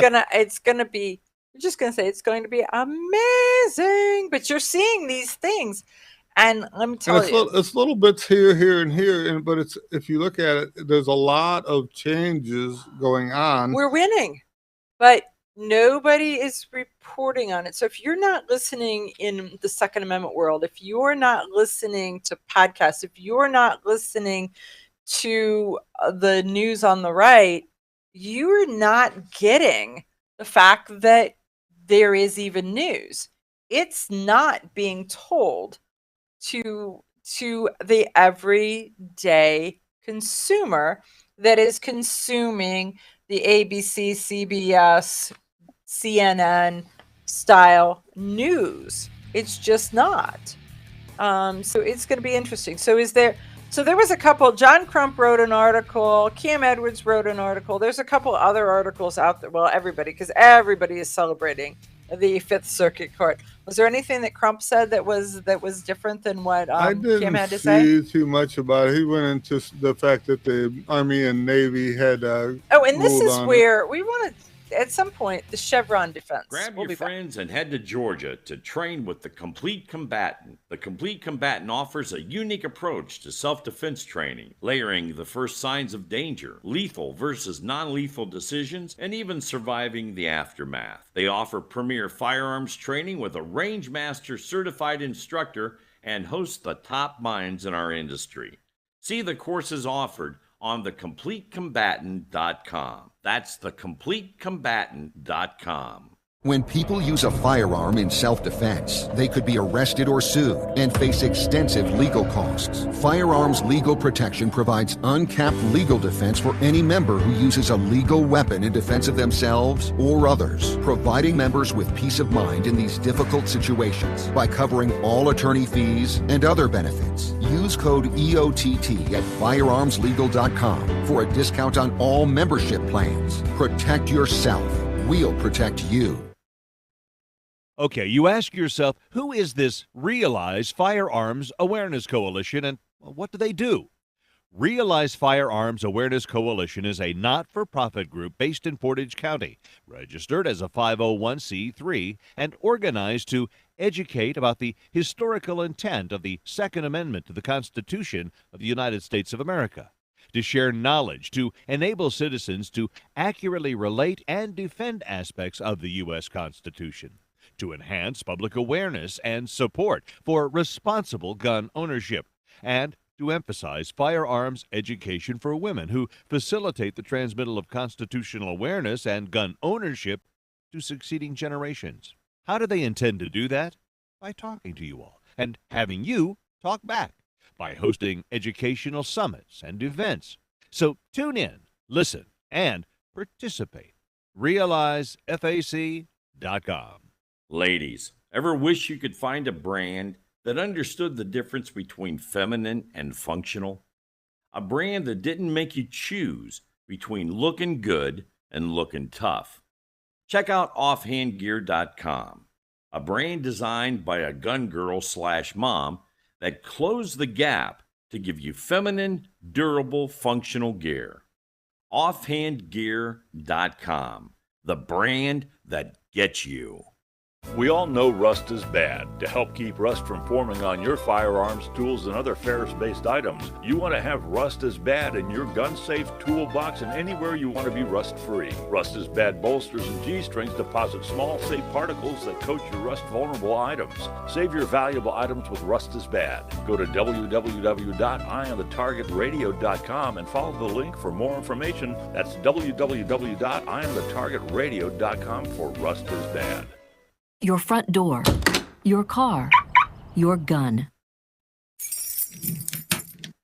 gonna be. I'm just gonna say it's going to be amazing. But you're seeing these things, and let me tell you, it's little bits here, and here, but if you look at it, there's a lot of changes going on. We're winning, but nobody is reporting on it. So if you're not listening in the Second Amendment world, if you're not listening to podcasts, if you're not listening to the news on the right, you're not getting the fact that there is even news. It's not being told to the everyday consumer that is consuming the ABC, CBS, CNN style news. It's just not. So it's going to be interesting. So there was a couple. John Crump wrote an article. Cam Edwards wrote an article. There's a couple other articles out there. Well, because everybody is celebrating the Fifth Circuit Court. Was there anything that Crump said that was different than what Cam had to say? I didn't see too much about it. He went into the fact that the Army and Navy had. And this is where we want to. At some point, the Chevron defense. Grab your friends and head to Georgia to train with the Complete Combatant. The Complete Combatant offers a unique approach to self-defense training, layering the first signs of danger, lethal versus non-lethal decisions, and even surviving the aftermath. They offer premier firearms training with a range master certified instructor and host the top minds in our industry. See the courses offered on thecompletecombatant.com. That's thecompletecombatant.com. When people use a firearm in self-defense, they could be arrested or sued and face extensive legal costs. Firearms Legal Protection provides uncapped legal defense for any member who uses a legal weapon in defense of themselves or others, providing members with peace of mind in these difficult situations by covering all attorney fees and other benefits. Use code EOTT at firearmslegal.com for a discount on all membership plans. Protect yourself. We'll protect you. Okay, you ask yourself, who is this Realize Firearms Awareness Coalition, and what do they do? Realize Firearms Awareness Coalition is a not-for-profit group based in Portage County, registered as a 501c3, and organized to educate about the historical intent of the Second Amendment to the Constitution of the United States of America, to share knowledge, to enable citizens to accurately relate and defend aspects of the U.S. Constitution, to enhance public awareness and support for responsible gun ownership, and to emphasize firearms education for women who facilitate the transmittal of constitutional awareness and gun ownership to succeeding generations. How do they intend to do that? By talking to you all and having you talk back, by hosting educational summits and events. So tune in, listen, and participate. RealizeFAC.com. Ladies, ever wish you could find a brand that understood the difference between feminine and functional? A brand that didn't make you choose between looking good and looking tough. Check out offhandgear.com, a brand designed by a gun girl / mom that closed the gap to give you feminine, durable, functional gear. Offhandgear.com, the brand that gets you. We all know rust is bad. To help keep rust from forming on your firearms, tools, and other ferrous-based items, you want to have Rust is Bad in your gun-safe toolbox and anywhere you want to be rust-free. Rust is Bad bolsters and G-strings deposit small, safe particles that coat your rust-vulnerable items. Save your valuable items with Rust is Bad. Go to www.eyeonthetargetradio.com and follow the link for more information. That's www.eyeonthetargetradio.com for Rust is Bad. Your front door, your car, your gun.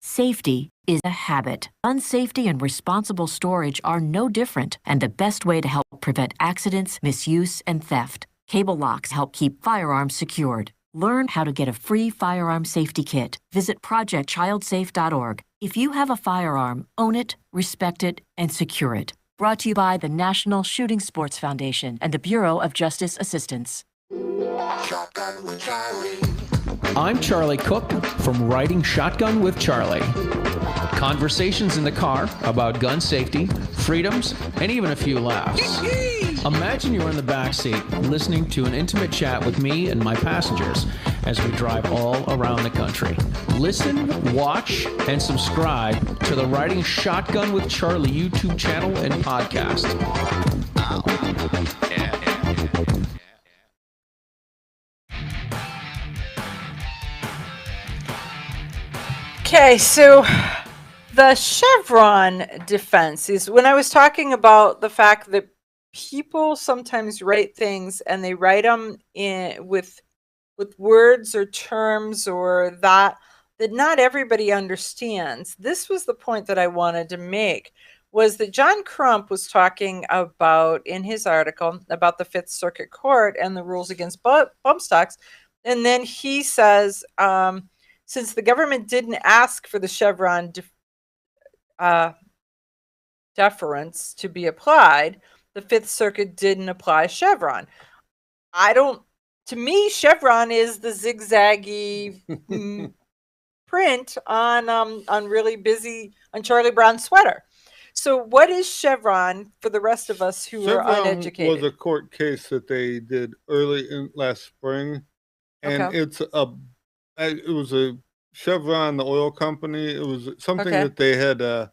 Safety is a habit. Gun safety and responsible storage are no different, and the best way to help prevent accidents, misuse, and theft. Cable locks help keep firearms secured. Learn how to get a free firearm safety kit. Visit projectchildsafe.org. If you have a firearm, own it, respect it, and secure it. Brought to you by the National Shooting Sports Foundation and the Bureau of Justice Assistance. Shotgun with Charlie. I'm Charlie Cook from Riding Shotgun with Charlie. Conversations in the car about gun safety, freedoms, and even a few laughs. Imagine you're in the back seat listening to an intimate chat with me and my passengers as we drive all around the country. Listen, watch, and subscribe to the Riding Shotgun with Charlie YouTube channel and podcast. Okay, so the Chevron defense is when I was talking about the fact that people sometimes write things and they write them in with words or terms or that not everybody understands. This was the point that I wanted to make, was that John Crump was talking about in his article about the Fifth Circuit Court and the rules against bump stocks, and then he says, since the government didn't ask for the Chevron deference to be applied, the Fifth Circuit didn't apply Chevron. To me, Chevron is the zigzaggy print on really busy, on Charlie Brown's sweater. So what is Chevron for the rest of us who are uneducated? Was a court case that they did early in last spring, and Okay. it was a Chevron, the oil company. It was something that they had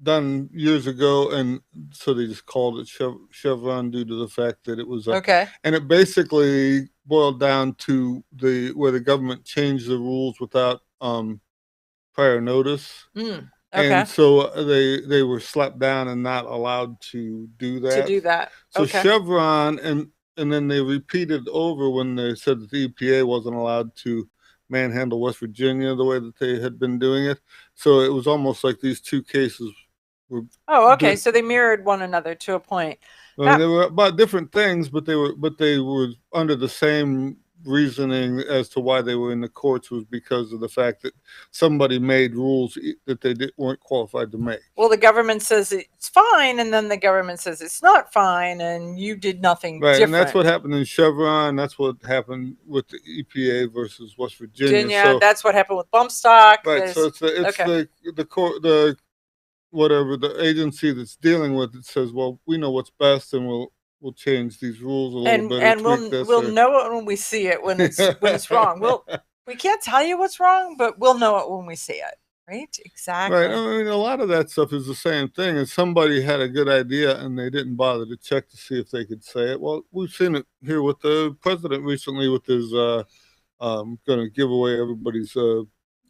done years ago, and so they just called it Chevron due to the fact that it was Okay. And it basically boiled down to where the government changed the rules without prior notice. Okay. And so they were slapped down and not allowed to do that. To do that. So Okay. Chevron, and then they repeated over when they said that the EPA wasn't allowed to manhandle West Virginia the way that they had been doing it. So it was almost like these two cases were. Oh, okay. So they mirrored one another to a point. They were about different things, but they were under the same reasoning as to why they were in the courts, was because of the fact that somebody made rules that they weren't qualified to make. Well, the government says it's fine, and then the government says it's not fine, and you did nothing Right, different. and that's what happened in Chevron. That's what happened with the EPA versus West Virginia. So, that's what happened with bump stock. right, so it's the court, whatever the agency that's dealing with it says, well, we know what's best, and we'll change these rules a little bit. And we'll know it when we see it when it's wrong. We can't tell you what's wrong, but we'll know it when we see it. Right? Exactly. Right. I mean, a lot of that stuff is the same thing. And somebody had a good idea and they didn't bother to check to see if they could say it. Well, we've seen it here with the president recently with his going to give away everybody's the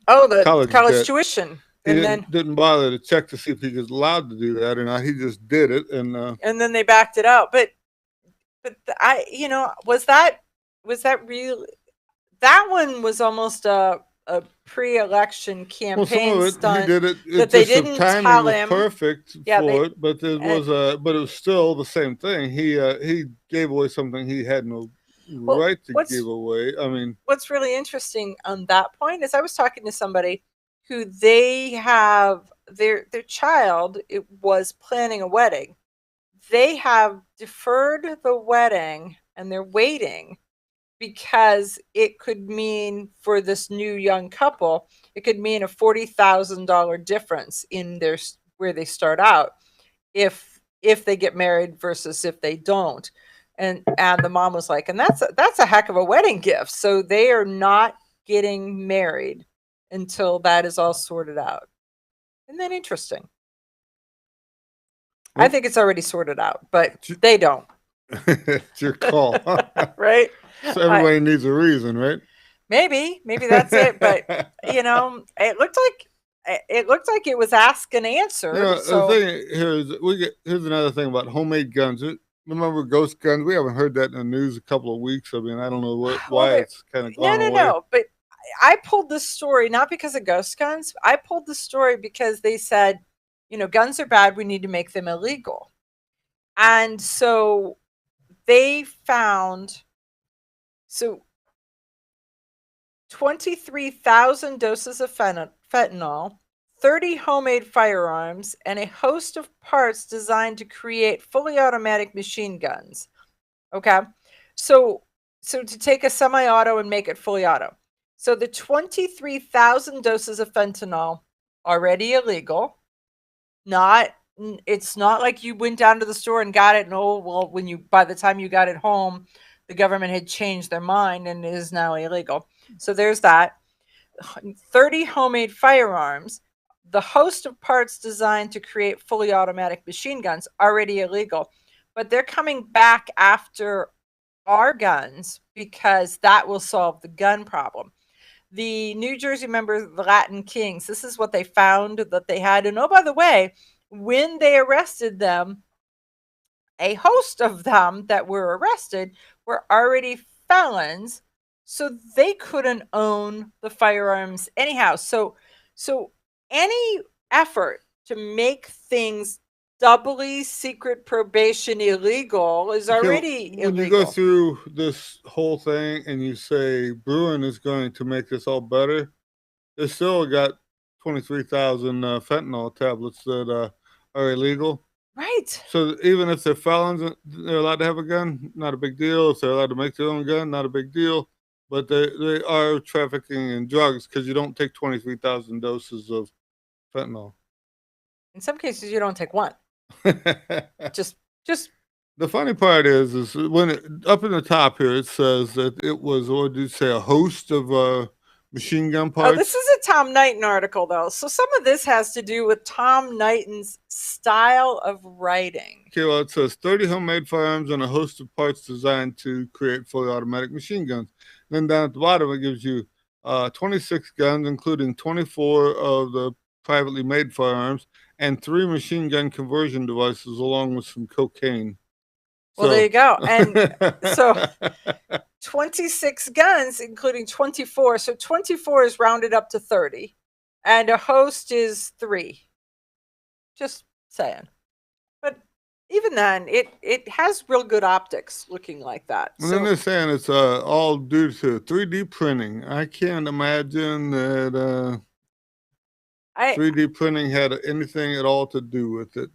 college debt. tuition. He And didn't bother to check to see if he was allowed to do that or not. He just did it, and then they backed it out. But was that real? That one was almost a pre-election campaign stunt. He did it. That they didn't tell him. Perfect for it, but it was still the same thing. He gave away something he had no right to give away. I mean, what's really interesting on that point is I was talking to somebody who they have their child was planning a wedding. They have deferred the wedding and they're waiting because it could mean for this new young couple, it could mean a $40,000 difference in their where they start out if they get married versus if they don't. And the mom was like, and that's a heck of a wedding gift. So they are not getting married until that is all sorted out. Isn't that interesting? I think it's already sorted out, but they don't. It's your call. Right? So everybody needs a reason, right? Maybe that's it. But it looked like it was ask and answer. The thing here is here's another thing about homemade guns. Remember ghost guns? We haven't heard that in the news a couple of weeks. I mean, I don't know why it's kind of gone away. No. But I pulled this story not because of ghost guns. I pulled the story because they said, guns are bad. We need to make them illegal. And so they found 23,000 doses of fentanyl, 30 homemade firearms, and a host of parts designed to create fully automatic machine guns. Okay? So to take a semi-auto and make it fully auto. So the 23,000 doses of fentanyl already illegal. It's not like you went down to the store and got it and by the time you got it home, the government had changed their mind and it is now illegal. So there's that. 30 homemade firearms, the host of parts designed to create fully automatic machine guns, already illegal. But they're coming back after our guns because that will solve the gun problem. The New Jersey member, the Latin Kings, this is what they found that they had. And by the way, when they arrested them, a host of them that were arrested were already felons, so they couldn't own the firearms anyhow. So any effort to make things doubly secret probation illegal is already illegal. When you go through this whole thing and you say Bruin is going to make this all better, they still got 23,000 fentanyl tablets that are illegal. Right. So even if they're felons, they're allowed to have a gun, not a big deal. If they're allowed to make their own gun, not a big deal. But they are trafficking in drugs because you don't take 23,000 doses of fentanyl. In some cases, you don't take one. just the funny part is when up in the top here it says that it was, what did you say, a host of machine gun parts? Oh, this is a Tom Knighton article, though. So some of this has to do with Tom Knighton's style of writing. Okay, well, it says 30 homemade firearms and a host of parts designed to create fully automatic machine guns. Then down at the bottom, it gives you 26 guns, including 24 of the privately made firearms and 3 machine gun conversion devices, along with some cocaine. Well, there you go. And so 26 guns, including 24. So 24 is rounded up to 30. And a host is 3. Just saying. But even then, it has real good optics looking like that. And then they're saying it's all due to 3D printing. I can't imagine that 3D printing had anything at all to do with it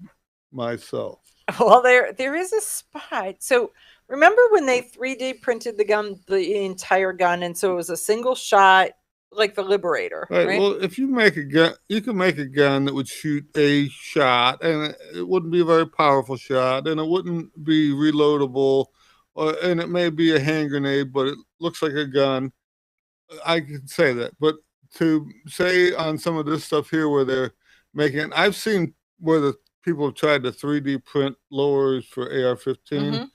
myself. Well, there is a spot. So remember when they 3D printed the entire gun, and so it was a single shot, like the Liberator, right? Well, if you make a gun, you can make a gun that would shoot a shot, and it wouldn't be a very powerful shot, and it wouldn't be reloadable, and it may be a hand grenade, but it looks like a gun. I can say that, but to say on some of this stuff here where they're making, I've seen where the people have tried to 3D print lowers for AR-15. Mm-hmm.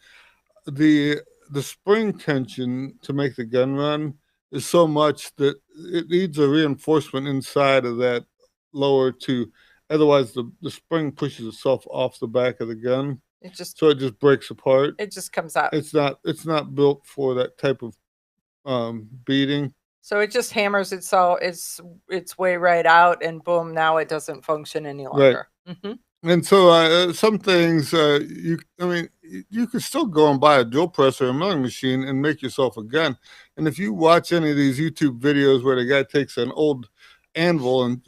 The spring tension to make the gun run is so much that it needs a reinforcement inside of that lower to, otherwise the spring pushes itself off the back of the gun. It just breaks apart. It just comes out. It's not built for that type of beating. So it just hammers its way right out, and boom, now it doesn't function any longer. Right. Mm-hmm. And so some things you can still go and buy a drill press or a milling machine and make yourself a gun. And if you watch any of these YouTube videos where the guy takes an old anvil and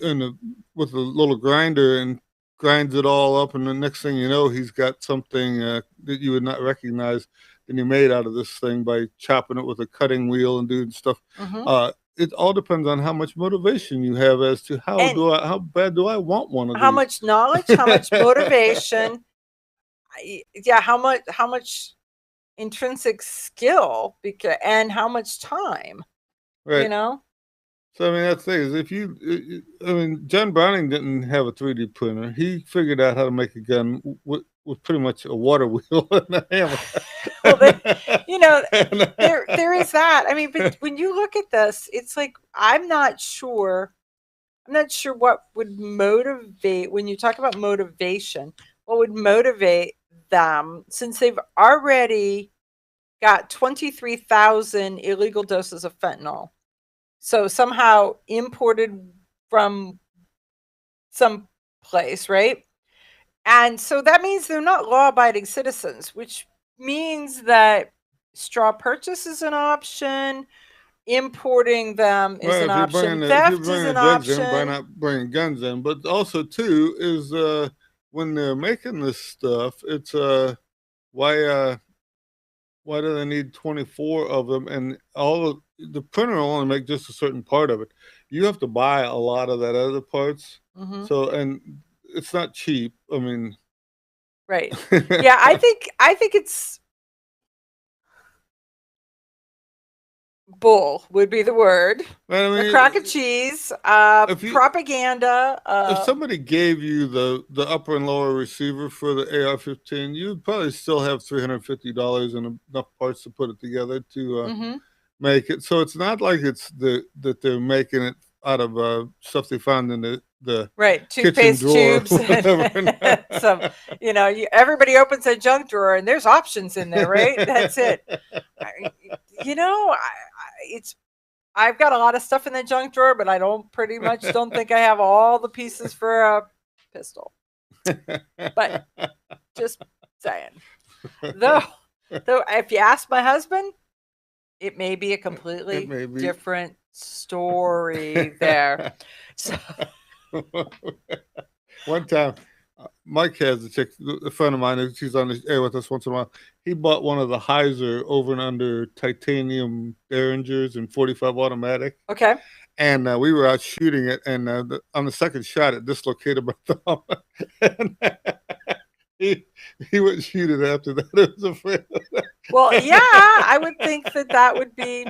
with a little grinder and grinds it all up, and the next thing you know, he's got something that you would not recognize that he made out of this thing by chopping it with a cutting wheel and doing stuff. Mm-hmm. It all depends on how much motivation you have as to how bad do I want one of these. How much knowledge, how much motivation, how much intrinsic skill, and how much time. Right. You know. So I mean, that's the thing is John Browning didn't have a 3D printer. He figured out how to make a gun with pretty much a water wheel and a hammer. Well, there is that. I mean, but when you look at this, it's like I'm not sure what would motivate, when you talk about motivation, what would motivate them, since they've already got 23,000 illegal doses of fentanyl. So somehow imported from some place, right? And so that means they're not law-abiding citizens, which means that straw purchase is an option, importing them is an option, theft is an option. By not bringing guns in, but also too is when they're making this stuff, it's why do they need 24 of them? And the printer will only make just a certain part of it. You have to buy a lot of that other parts. Mm-hmm. So, and it's not cheap. I mean, right. Yeah, I think it's bull would be the word. I mean, a crock of cheese, propaganda. If somebody gave you the upper and lower receiver for the AR-15, you'd probably still have $350 and enough parts to put it together to make it. So it's not like that they're making it out of stuff they found in the right toothpaste tubes. Some, everybody opens a junk drawer and there's options in there, right? That's it. I've got a lot of stuff in the junk drawer, but I don't think I have all the pieces for a pistol. But just saying. Though if you ask my husband, it may be a completely different story there. So. One time, Mike has a friend of mine, she's on the air with us once in a while. He bought one of the Heiser over and under titanium Derringers in 45 automatic. Okay. And we were out shooting it, and on the second shot, it dislocated my thumb. And he wouldn't shoot it after that. He was afraid of that. Well, yeah, I would think that would be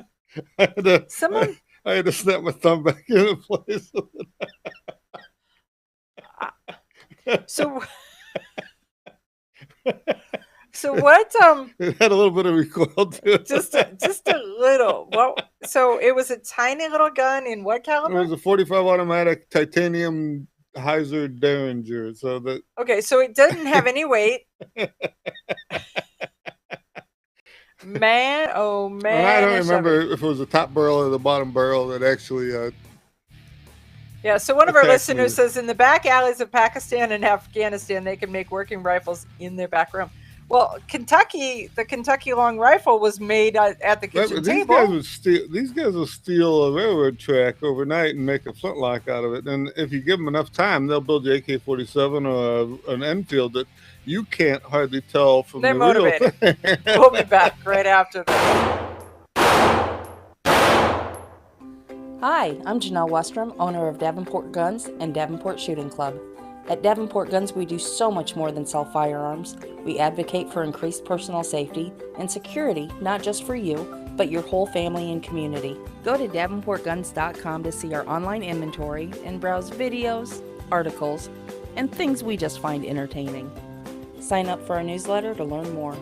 someone. I had to snap my thumb back into place. So what? It had a little bit of recoil to it. Just a little. Well, so it was a tiny little gun in what caliber? It was a 45 automatic titanium Heiser Derringer. So that. Okay, so it doesn't have any weight. Man, oh man! Well, I don't remember if it was the top barrel or the bottom barrel that actually. Yeah, so one of our listeners says in the back alleys of Pakistan and Afghanistan, they can make working rifles in their back room. Well, the Kentucky long rifle was made at the kitchen table. These guys will steal a railroad track overnight and make a flintlock out of it. And if you give them enough time, they'll build you AK-47 or an Enfield that you can't hardly tell from the motivated. real thing. We'll be back right after this. Hi, I'm Janelle Westrom, owner of Davenport Guns and Davenport Shooting Club. At Davenport Guns, we do so much more than sell firearms. We advocate for increased personal safety and security, not just for you, but your whole family and community. Go to DavenportGuns.com to see our online inventory and browse videos, articles, and things we just find entertaining. Sign up for our newsletter to learn more.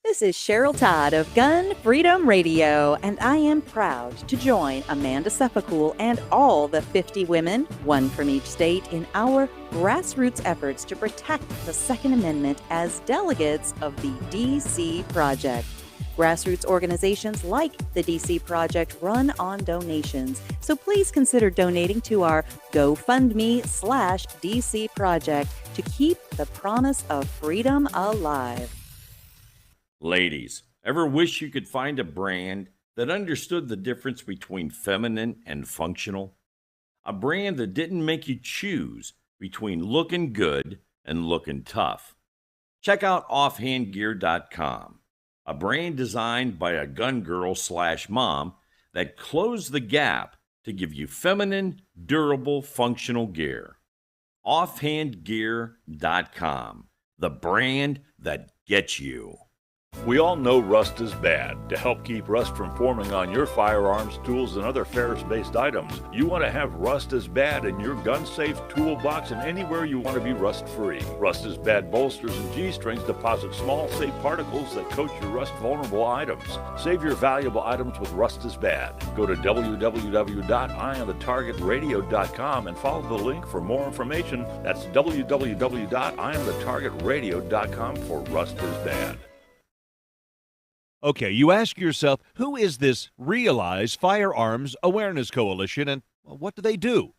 This is Cheryl Todd of Gun Freedom Radio, and I am proud to join Amanda Sefcool and all the 50 women, one from each state, in our grassroots efforts to protect the Second Amendment as delegates of the DC Project. Grassroots organizations like the DC Project run on donations, so please consider donating to our GoFundMe/DC Project to keep the promise of freedom alive. Ladies, ever wish you could find a brand that understood the difference between feminine and functional? A brand that didn't make you choose between looking good and looking tough. Check out offhandgear.com, a brand designed by a gun girl/mom that closed the gap to give you feminine, durable, functional gear. Offhandgear.com, the brand that gets you. We all know rust is bad. To help keep rust from forming on your firearms, tools, and other ferrous-based items, you want to have Rust is Bad in your gun-safe toolbox and anywhere you want to be rust-free. Rust is Bad bolsters and G-strings deposit small, safe particles that coat your rust-vulnerable items. Save your valuable items with Rust is Bad. Go to www.eyeonthetargetradio.com and follow the link for more information. That's www.eyeonthetargetradio.com for Rust is Bad. Okay, you ask yourself, who is this Realize Firearms Awareness Coalition and what do they do?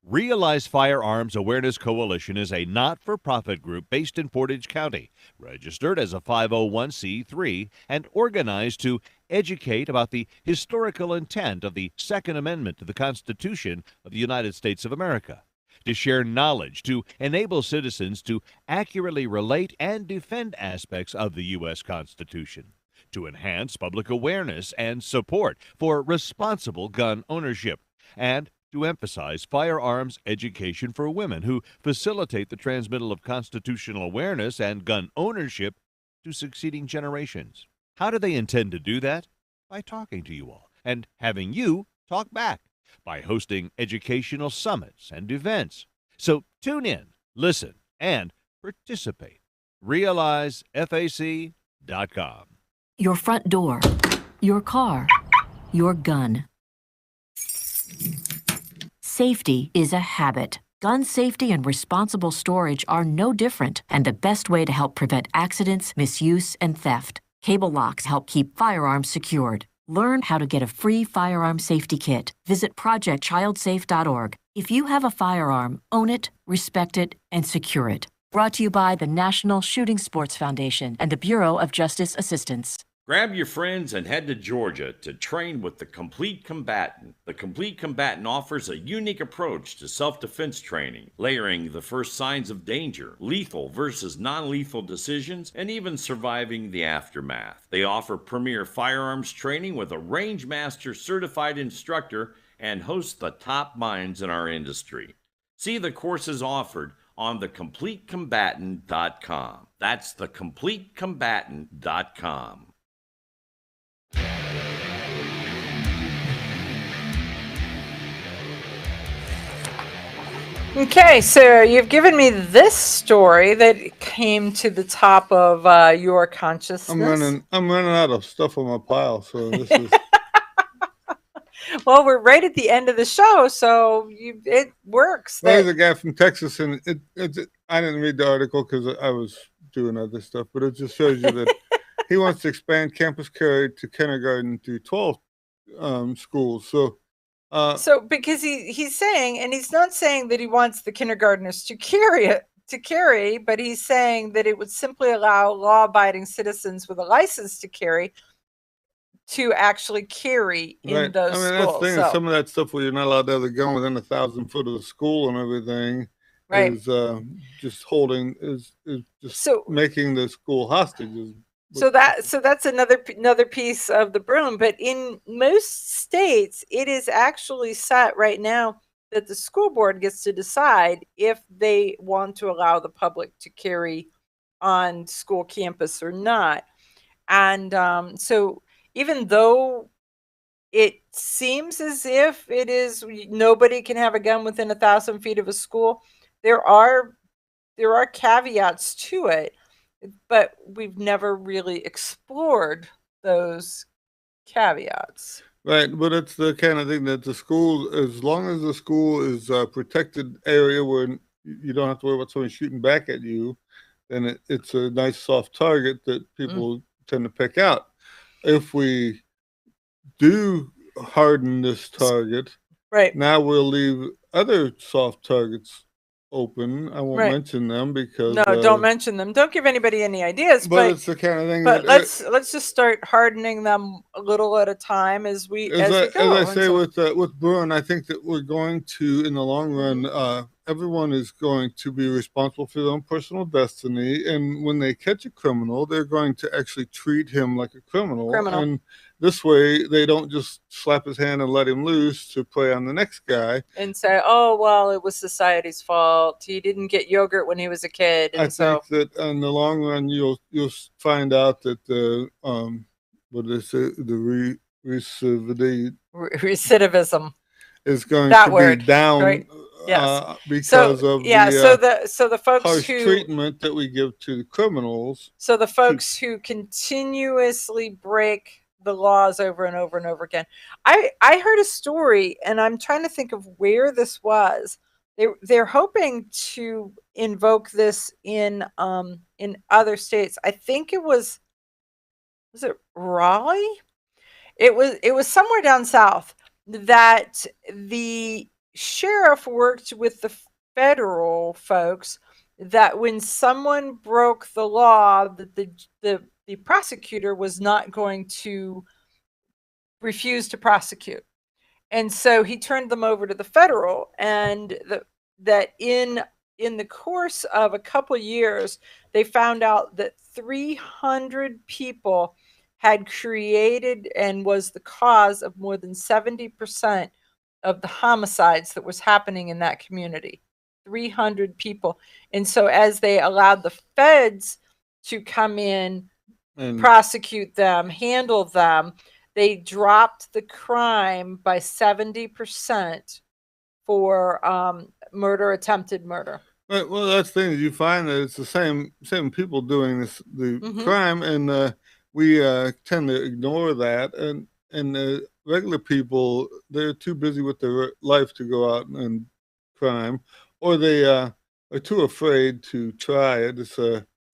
Realize Firearms Awareness Coalition is a not-for-profit group based in Portage County, registered as a 501c3 and organized to educate about the historical intent of the Second Amendment to the Constitution of the United States of America, to share knowledge, to enable citizens to accurately relate and defend aspects of the U.S. Constitution, to enhance public awareness and support for responsible gun ownership, and to emphasize firearms education for women who facilitate the transmittal of constitutional awareness and gun ownership to succeeding generations. How do they intend to do that? By talking to you all and having you talk back, by hosting educational summits and events. So tune in, listen, and participate. RealizeFAC.com. Your front door, your car, your gun. Safety is a habit. Gun safety and responsible storage are no different, and the best way to help prevent accidents, misuse, and theft. Cable locks help keep firearms secured. Learn how to get a free firearm safety kit. Visit projectchildsafe.org. If you have a firearm, own it, respect it, and secure it. Brought to you by the National Shooting Sports Foundation and the Bureau of Justice Assistance. Grab your friends and head to Georgia to train with the Complete Combatant. The Complete Combatant offers a unique approach to self-defense training, layering the first signs of danger, lethal versus non-lethal decisions, and even surviving the aftermath. They offer premier firearms training with a Rangemaster certified instructor and host the top minds in our industry. See the courses offered on thecompletecombatant.com. That's thecompletecombatant.com. Okay, so you've given me this story that came to the top of your consciousness. I'm running out of stuff on my pile, so this is. Well, we're right at the end of the show, so it works. There's a guy from Texas, and I didn't read the article because I was doing other stuff, but it just shows you that he wants to expand campus carry to kindergarten through 12 schools. So because he's saying, and he's not saying that he wants the kindergartners to carry, but he's saying that it would simply allow law-abiding citizens with a license to carry to actually carry in those schools. That's the thing. Some of that stuff where you're not allowed to have a gun within 1,000 foot of the school and everything is just making the school hostage. So that's another piece of the broom. But in most states, it is actually set right now that the school board gets to decide if they want to allow the public to carry on school campus or not. And so even though it seems as if it is nobody can have a gun within 1,000 feet of a school, there are caveats to it, but we've never really explored those caveats. Right, but it's the kind of thing that the school, as long as the school is a protected area where you don't have to worry about somebody shooting back at you, then it's a nice soft target that people tend to pick out. If we do harden this target, right, now we'll leave other soft targets open. I won't Right. mention them because No, don't mention them. Don't give anybody any ideas. but it's the kind of thing but that let's just start hardening them a little at a time as we go. as I say until- with Bruin, I think that we're going to, in the long run, everyone is going to be responsible for their own personal destiny. And when they catch a criminal, they're going to actually treat him like a criminal. And this way, they don't just slap his hand and let him loose to prey on the next guy. and say, "Oh well, it was society's fault. He didn't get yogurt when he was a kid." And I think that in the long run, you'll find out that the what do they say, the recidivism is going that to word, be down, right? Yes. because of the folks harsh who treatment that we give to the criminals. So the folks who continuously break the laws over and over and over again. I heard a story, and I'm trying to think of where this was. They're hoping to invoke this in other states. I think it was it Raleigh? It was somewhere down south that the sheriff worked with the federal folks, that when someone broke the law, that the prosecutor was not going to refuse to prosecute. And so he turned them over to the federal, and that in the course of a couple years, they found out that 300 people had created and was the cause of more than 70% of the homicides that was happening in that community. 300 people. And so as they allowed the feds to come in, prosecute them, handle them, they dropped the crime by 70% for murder, attempted murder. Right, well, that's the thing. You find that it's the same people doing the crime, and we tend to ignore that. And regular people, they're too busy with their life to go out and crime, or they are too afraid to try it. It's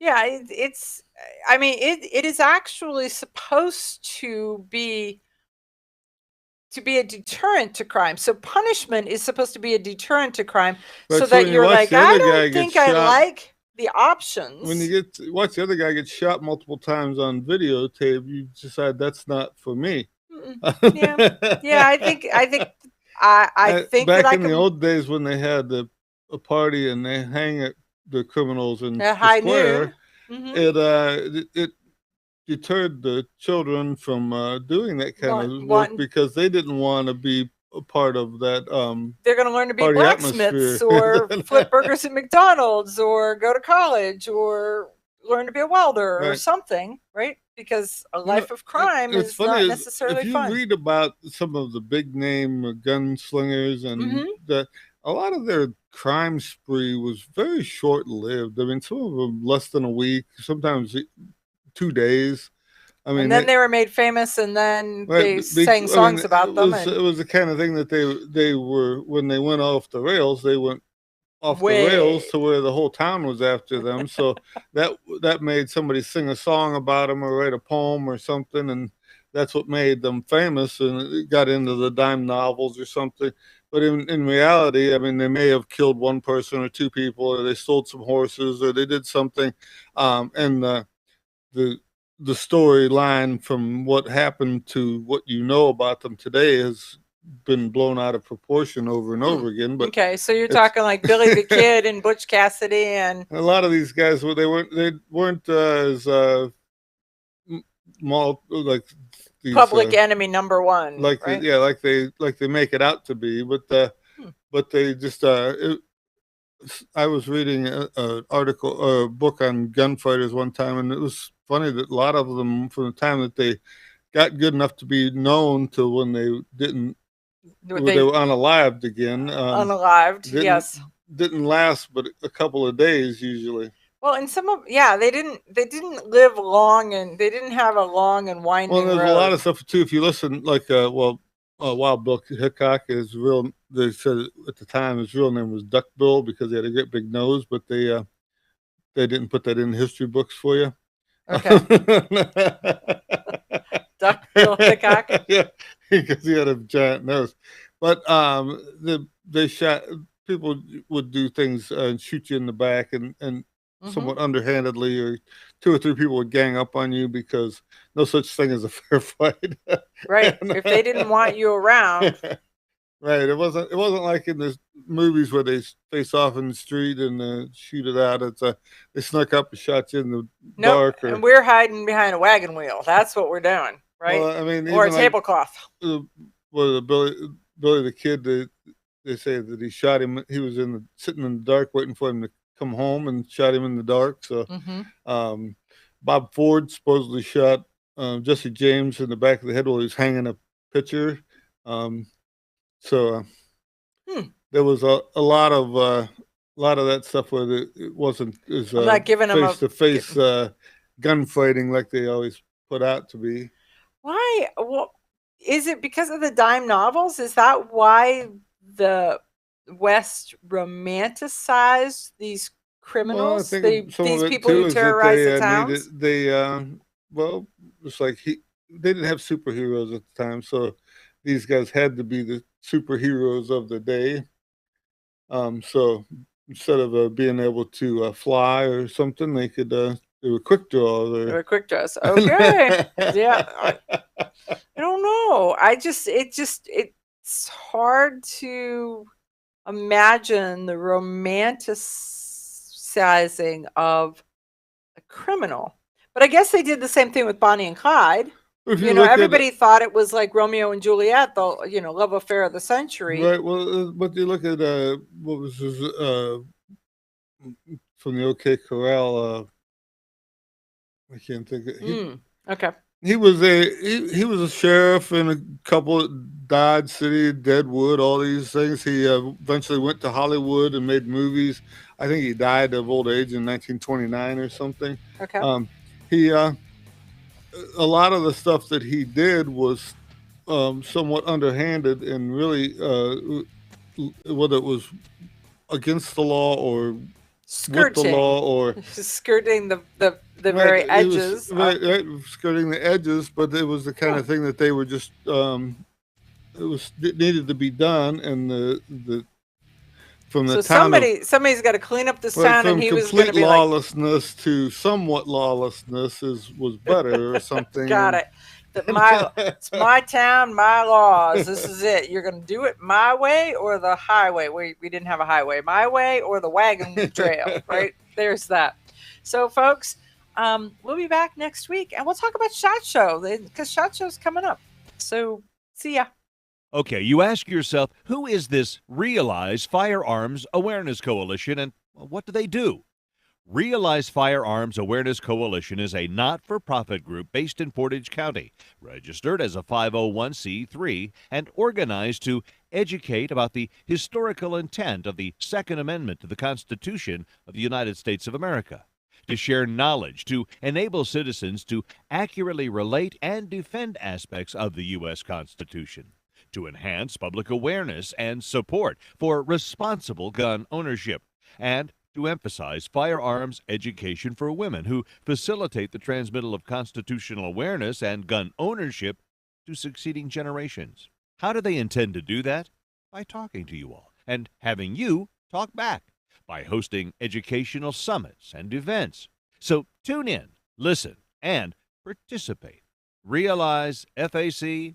Yeah, it's. I mean, it is actually supposed to be a deterrent to crime. So punishment is supposed to be a deterrent to crime, Right, so so that when you you're watch like, the I other guy don't get think I shot- like the options. when you watch the other guy get shot multiple times on videotape, you decide that's not for me. Yeah, I think I think back that I in the can old days when they had a party and they hang the criminals in at the high square, noon. it deterred the children from doing that kind of work Want- because they didn't want to be a part of that They're going to learn to be party blacksmiths atmosphere. or flip burgers at McDonald's or go to college or learn to be a welder or Right. something, right? Because a life of crime It's is funny not is necessarily if you fun. read about some of the big name gunslingers and Mhm. a lot of their crime spree was very short lived. I mean, some of them less than a week, sometimes 2 days. I mean, And then they were made famous, and then right, they sang songs about them. it was the kind of thing that they were, when they went off the rails, they went off Way. the rails to where the whole town was after them. So that made somebody sing a song about them or write a poem or something, and that's what made them famous, and it got into the dime novels or something. But in reality, I mean, they may have killed one person or two people, or they stole some horses, or they did something, and the storyline from what happened to what you know about them today has been blown out of proportion over and over again. But Okay, so you're it's- talking like Billy the Kid and Butch Cassidy and a lot of these guys, they weren't as like these, Public Enemy #1, like right? like they make it out to be, but they just I was reading an article, a book on gunfighters one time, and it was funny that a lot of them, from the time that they got good enough to be known to when they didn't, when they were unalived again, Unalived, yes. didn't last but a couple of days usually. Well, and some of they didn't live long, and they didn't have a long and winding Well, there's road. a lot of stuff too. If you listen, like, Wild Bill Hickok, is real. They said at the time his real name was Duck Bill because he had a great big nose, but they didn't put that in history books for you. Okay. Duck Bill Hickok. Yeah, because he had a giant nose. But they shot people would do things and shoot you in the back and somewhat underhandedly, or 2 or 3 people would gang up on you because no such thing as a fair fight. Right. If they didn't want you around. Right. It wasn't like in the movies where they face off in the street and shoot it out. It's they snuck up and shot you in the dark. And we're hiding behind a wagon wheel. That's what we're doing, right? Well, I mean, or a tablecloth. Billy the Kid, they say that he shot him. He was sitting in the dark waiting for him to come home and shot him in the dark. So Bob Ford supposedly shot Jesse James in the back of the head while he was hanging a picture. There was a lot of that stuff where it wasn't as face to face gunfighting like they always put out to be. Why? Well, is it because of the dime novels? Is that why the West romanticized these criminals? Well, I think these people who terrorize the towns. It's like they didn't have superheroes at the time, so these guys had to be the superheroes of the day. So instead of being able to fly or something, they were quick draws. They were quick draws. Okay. Yeah. I don't know. It's hard to imagine the romanticizing of a criminal. But I guess they did the same thing with Bonnie and Clyde. Everybody thought it was like Romeo and Juliet, the love affair of the century. Right. Well, but you look at what was his from the OK Corral. I can't think of. Okay. He was a sheriff in a couple of Dodge City, Deadwood, all these things. He eventually went to Hollywood and made movies. I think he died of old age in 1929 or something. Okay. A lot of the stuff that he did was somewhat underhanded and really, whether it was against the law or with the law or skirting the very edges. Right, skirting the edges, but it was the kind of thing that they were just it needed to be done, and the from the town somebody's got to clean up this town, and he was going to be lawlessness to somewhat lawlessness was better or something. Got it. It's my town, my laws. This is it. You're going to do it my way or the highway. We didn't have a highway. My way or the wagon trail, right? There's that. So, folks, we'll be back next week, and we'll talk about SHOT Show, because SHOT Show's coming up. So, see ya. Okay, you ask yourself, who is this Realize Firearms Awareness Coalition, and what do they do? Realize Firearms Awareness Coalition is a not-for-profit group based in Portage County, registered as a 501c3, and organized to educate about the historical intent of the Second Amendment to the Constitution of the United States of America, to share knowledge, to enable citizens to accurately relate and defend aspects of the U.S. Constitution, to enhance public awareness and support for responsible gun ownership, and to emphasize firearms education for women who facilitate the transmittal of constitutional awareness and gun ownership to succeeding generations. How do they intend to do that? By talking to you all and having you talk back, by hosting educational summits and events. So tune in, listen, and participate. RealizeFAC.org.